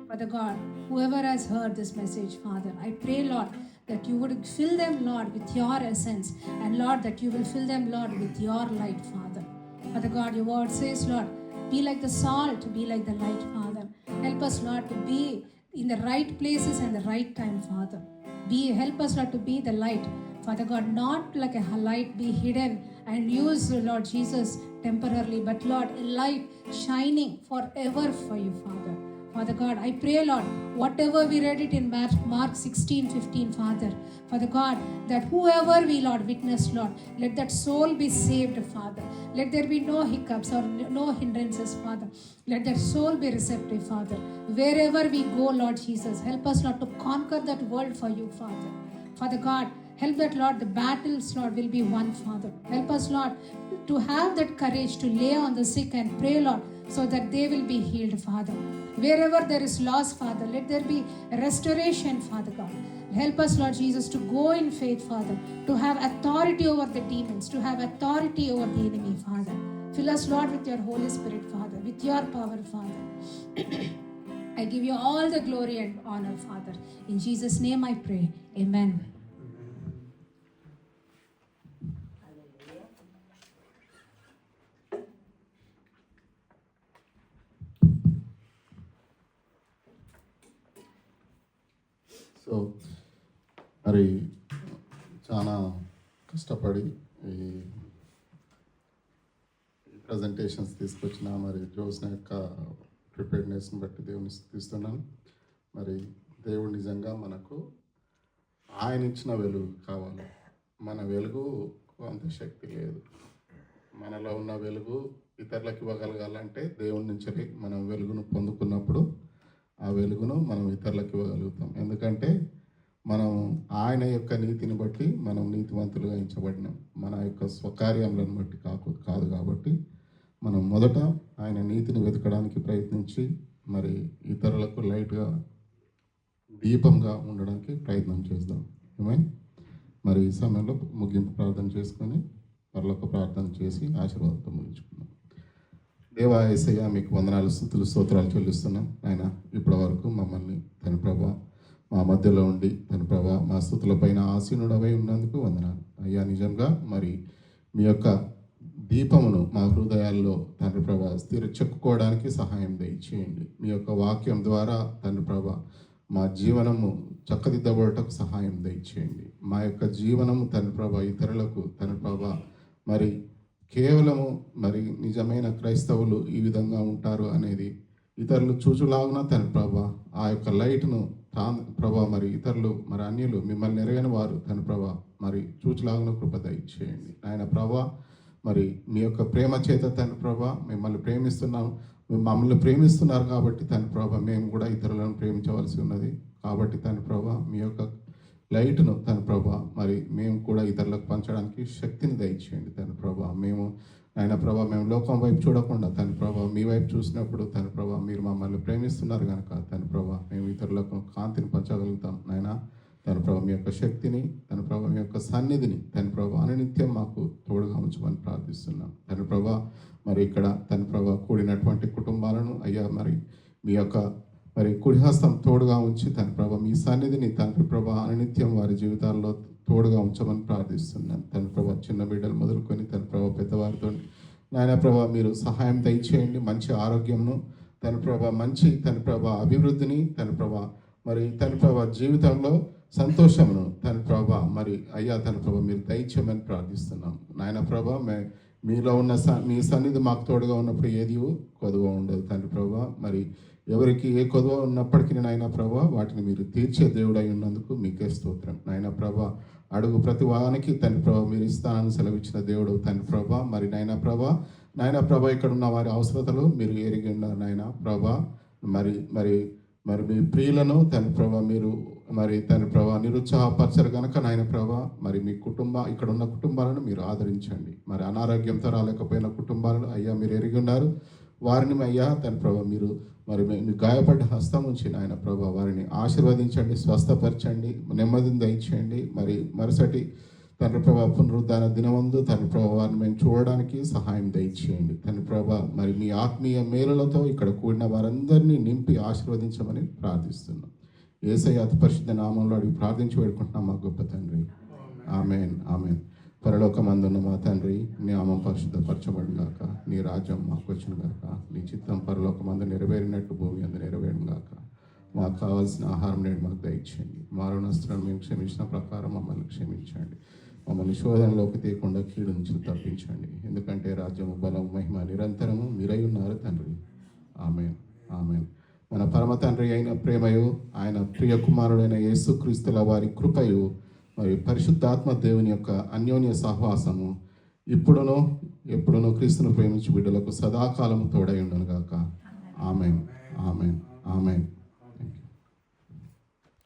Father God, whoever has heard this message, Father, I pray, Lord, that you would fill them, Lord, with your essence, and Lord, that you will fill them, Lord, with your light, Father. Father God, your word says, Lord, be like the salt, be like the light, Father. Help us, Lord, to be in the right places and the right time, Father. Help us, Lord, to be the light, Father God, not like a light be hidden and used, Lord Jesus, temporarily, but Lord, a light shining forever for you, Father. Father God, I pray, Lord, whatever we read it in Mark 16:15, Father God, that whoever we, Lord, witness, Lord, let that soul be saved, Father. Let there be no hiccups or no hindrances, Father. Let that soul be receptive, Father. Wherever we go, Lord Jesus, help us, Lord, to conquer that world for you, Father. Father God, help that, Lord, the battles, Lord, will be won, Father. Help us, Lord, to have that courage to lay on the sick and pray, Lord, so that they will be healed, Father. Wherever there is loss, Father, let there be restoration, Father God. Help us, Lord Jesus, to go in faith, Father, to have authority over the demons, to have authority over the enemy, Father. Fill us, Lord, with your Holy Spirit, Father, with your power, Father. I give you all the glory and honor, Father. In Jesus' name I pray. Amen. So మరి చాలా కష్టపడి ఈ presentations తీసుకొచ్చిన మరి జోస్న యొక్క ప్రిపేర్నెస్ని బట్టి దేవుని స్థుతిస్తున్నాను. మరి దేవుడు నిజంగా మనకు ఆయన ఇచ్చిన వెలుగు కావాలి. మన వెలుగు అంత శక్తి లేదు. మనలో ఉన్న వెలుగు ఇతరులకు ఇవ్వగలగాలంటే దేవుడి నుంచి మనం వెలుగును పొందుకున్నప్పుడు ఆ వెలుగును మనం ఇతరులకు ఇవ్వగలుగుతాం. ఎందుకంటే మనం ఆయన యొక్క నీతిని బట్టి మనం నీతివంతులుగా ఎంచబడినాం. మన యొక్క స్వకార్యములను బట్టి కాదు. కాబట్టి మనం మొదట ఆయన నీతిని వెతకడానికి ప్రయత్నించి మరి ఇతరులకు లైట్గా దీపంగా ఉండడానికి ప్రయత్నం చేద్దాం. మరి ఈ సమయంలో ముగింపు ప్రార్థన చేసుకొని పరలోక ప్రార్థన చేసి ఆశీర్వాదంతో ముగించుకుందాం. దేవా యేసయ్య, మీకు వందనాలు, స్తుతులు, స్తోత్రాలు చెల్లిస్తున్నాం. ఆయన ఇప్పటి వరకు మమ్మల్ని తన ప్రభా మా మధ్యలో ఉండి తన ప్రభా మా స్తుతుల పైన ఆసీనుడవై ఉన్నందుకు వందనాలు అయ్యా. నిజంగా మరి మీ యొక్క దీపమును మా హృదయాల్లో తండ్రి ప్రభా చెక్కుకోవడానికి సహాయం దయచేయండి. మీ యొక్క వాక్యం ద్వారా తండ్రి ప్రభా మా జీవనము చక్కదిద్దబడటకు సహాయం దయచేయండి. మా యొక్క జీవనము తండ్రి ప్రభా ఇతరులకు తండ్రి ప్రభా మరి కేవలము మరి నిజమైన క్రైస్తవులు ఈ విధంగా ఉంటారు అనేది ఇతరులు చూచులాగున తండ్రి ప్రభా ఆ యొక్క లైట్ను ప్రభా మరి ఇతరులు మరి అన్యులు మిమ్మల్ని ఎరగని వారు తండ్రి ప్రభా మరి చూచులాగున కృప దయచేయండి. ఆయన ప్రభా మరి మీ యొక్క ప్రేమ చేత తండ్రి ప్రభా మమ్మల్ని ప్రేమిస్తున్నారు కాబట్టి తండ్రి ప్రభా మేము కూడా ఇతరులను ప్రేమించవలసి ఉన్నది. కాబట్టి తండ్రి ప్రభా మీ యొక్క లైట్ను తండ్రి ప్రభా మరి మేము కూడా ఇతరులకు పంచడానికి శక్తిని దయచేయండి తండ్రి ప్రభా. మేము నాయన ప్రభా మేము లోకం వైపు చూడకుండా తండ్రి ప్రభా మీ వైపు చూసినప్పుడు తండ్రి ప్రభా మీరు మమ్మల్ని ప్రేమిస్తున్నారు కనుక తండ్రి ప్రభా మేము ఇతరులకు కాంతిని పంచగలుగుతాం నాయన తండ్రి ప్రభా మీ యొక్క శక్తిని తండ్రి ప్రభా మీ యొక్క సన్నిధిని తండ్రి ప్రభా అనునిత్యం మాకు తోడుగా ఉంచమని ప్రార్థిస్తున్నాం తండ్రి ప్రభా మరి ఇక్కడ తండ్రి ప్రభా కూడినటువంటి కుటుంబాలను అయ్యా మరి మీ యొక్క మరి కుడిహస్తం తోడుగా ఉంచి తండ్రి ప్రభా మీ సన్నిధిని తండ్రి ప్రభా అనునిత్యం వారి జీవితాల్లో తోడుగా ఉంచమని ప్రార్థిస్తున్నాను తండ్రి ప్రభా చిన్న బిడ్డలు మొదలుకొని తండ్రి ప్రభా పెద్దవారితో నాయన ప్రభా మీరు సహాయం దయచేయండి మంచి ఆరోగ్యంను తండ్రి ప్రభా మంచి తండ్రి ప్రభా అభివృద్ధిని తండ్రి ప్రభా మరి తండ్రి ప్రభా జీవితంలో సంతోషమును తండ్రి ప్రభా మరి అయ్యా తండ్రి ప్రభా మీరు దయచేయమని ప్రార్థిస్తున్నాం నాయన ప్రభా మీలో ఉన్న మీ సన్నిధి మాకు తోడుగా ఉన్నప్పుడు ఏది కొదువ ఉండదు తండ్రి ప్రభా మరి ఎవరికి ఏ కొదువ ఉన్నప్పటికీ నాయన ప్రభా వాటిని మీరు తీర్చే దేవుడై ఉన్నందుకు మీకే స్తోత్రం నాయన ప్రభా అడుగు ప్రతి వానికి తండ్రి ప్రభా మీరు ఇస్తానని సెలవిచ్చిన దేవుడు తండ్రి ప్రభా మరి నాయన ప్రభా ఇక్కడ ఉన్న వారి అవసరతలు మీరు ఎరిగి ఉన్నారు నాయన ప్రభా మరి మరి మరి మీ ప్రియులను తండ్రి ప్రభా మీరు మరి తండ్రి ప్రభా నిరుత్సాహపరచరు కనుక నాయన ప్రభా మరి మీ ఇక్కడ ఉన్న కుటుంబాలను మీరు ఆదరించండి మరి అనారోగ్యంతో రాలేకపోయిన కుటుంబాలను అయ్యా మీరు ఎరిగి ఉన్నారు వారిని అయ్యా తండ్రి ప్రభా మీరు మరి మీ గాయపడ్డ హస్తం ఉంచి నాయన ప్రభా వారిని ఆశీర్వదించండి స్వస్థపరచండి నెమ్మదిని దయచేయండి మరి మరుసటి తండ్రి ప్రభా పునరుద్ధాన దినమందు తండ్రి ప్రభా వారిని మేము చూడడానికి సహాయం దయచేయండి తండ్రి ప్రభా మరి మీ ఆత్మీయ మేలులతో ఇక్కడ కూడిన వారందరినీ నింపి ఆశీర్వదించమని ప్రార్థిస్తున్నాం యేసయ్య అతి పరిశుద్ధ నామంలో అడిగి ప్రార్థించి వేడుకుంటున్నాం మా గొప్ప తండ్రి ఆమెన్ ఆమెన్ పరలోకమందున్న మా తండ్రి నీ నామం పరిశుద్ధపరచబడిన గాక నీ రాజ్యం మాకు వచ్చిన గాక నీ చిత్తం పరలోకమందు నెరవేరినట్టు భూమి అందు నెరవేరిన గాక మాకు కావాల్సిన ఆహారం నేడు మాకు దయచేయండి మా రుణస్తులను మేము క్షమించిన ప్రకారం మమ్మల్ని క్షమించండి మమ్మల్ని శోధనలోకి తీయకుండా కీడు నుంచి తప్పించండి ఎందుకంటే రాజ్యము బలం మహిమ నిరంతరము మీరై ఉన్నారు తండ్రి ఆమెన్ ఆమెన్ మన పరమ తండ్రి అయిన ప్రేమయు ఆయన ప్రియ కుమారుడైన యేసుక్రీస్తుల వారి కృపయు మరి పరిశుద్ధాత్మ దేవుని యొక్క అన్యోన్య సహవాసము ఇప్పుడునో ఎప్పుడునో క్రీస్తును ప్రేమించి బిడ్డలకు సదాకాలము తోడై ఉండును గాక ఆమెన్ ఆమెన్ ఆమెన్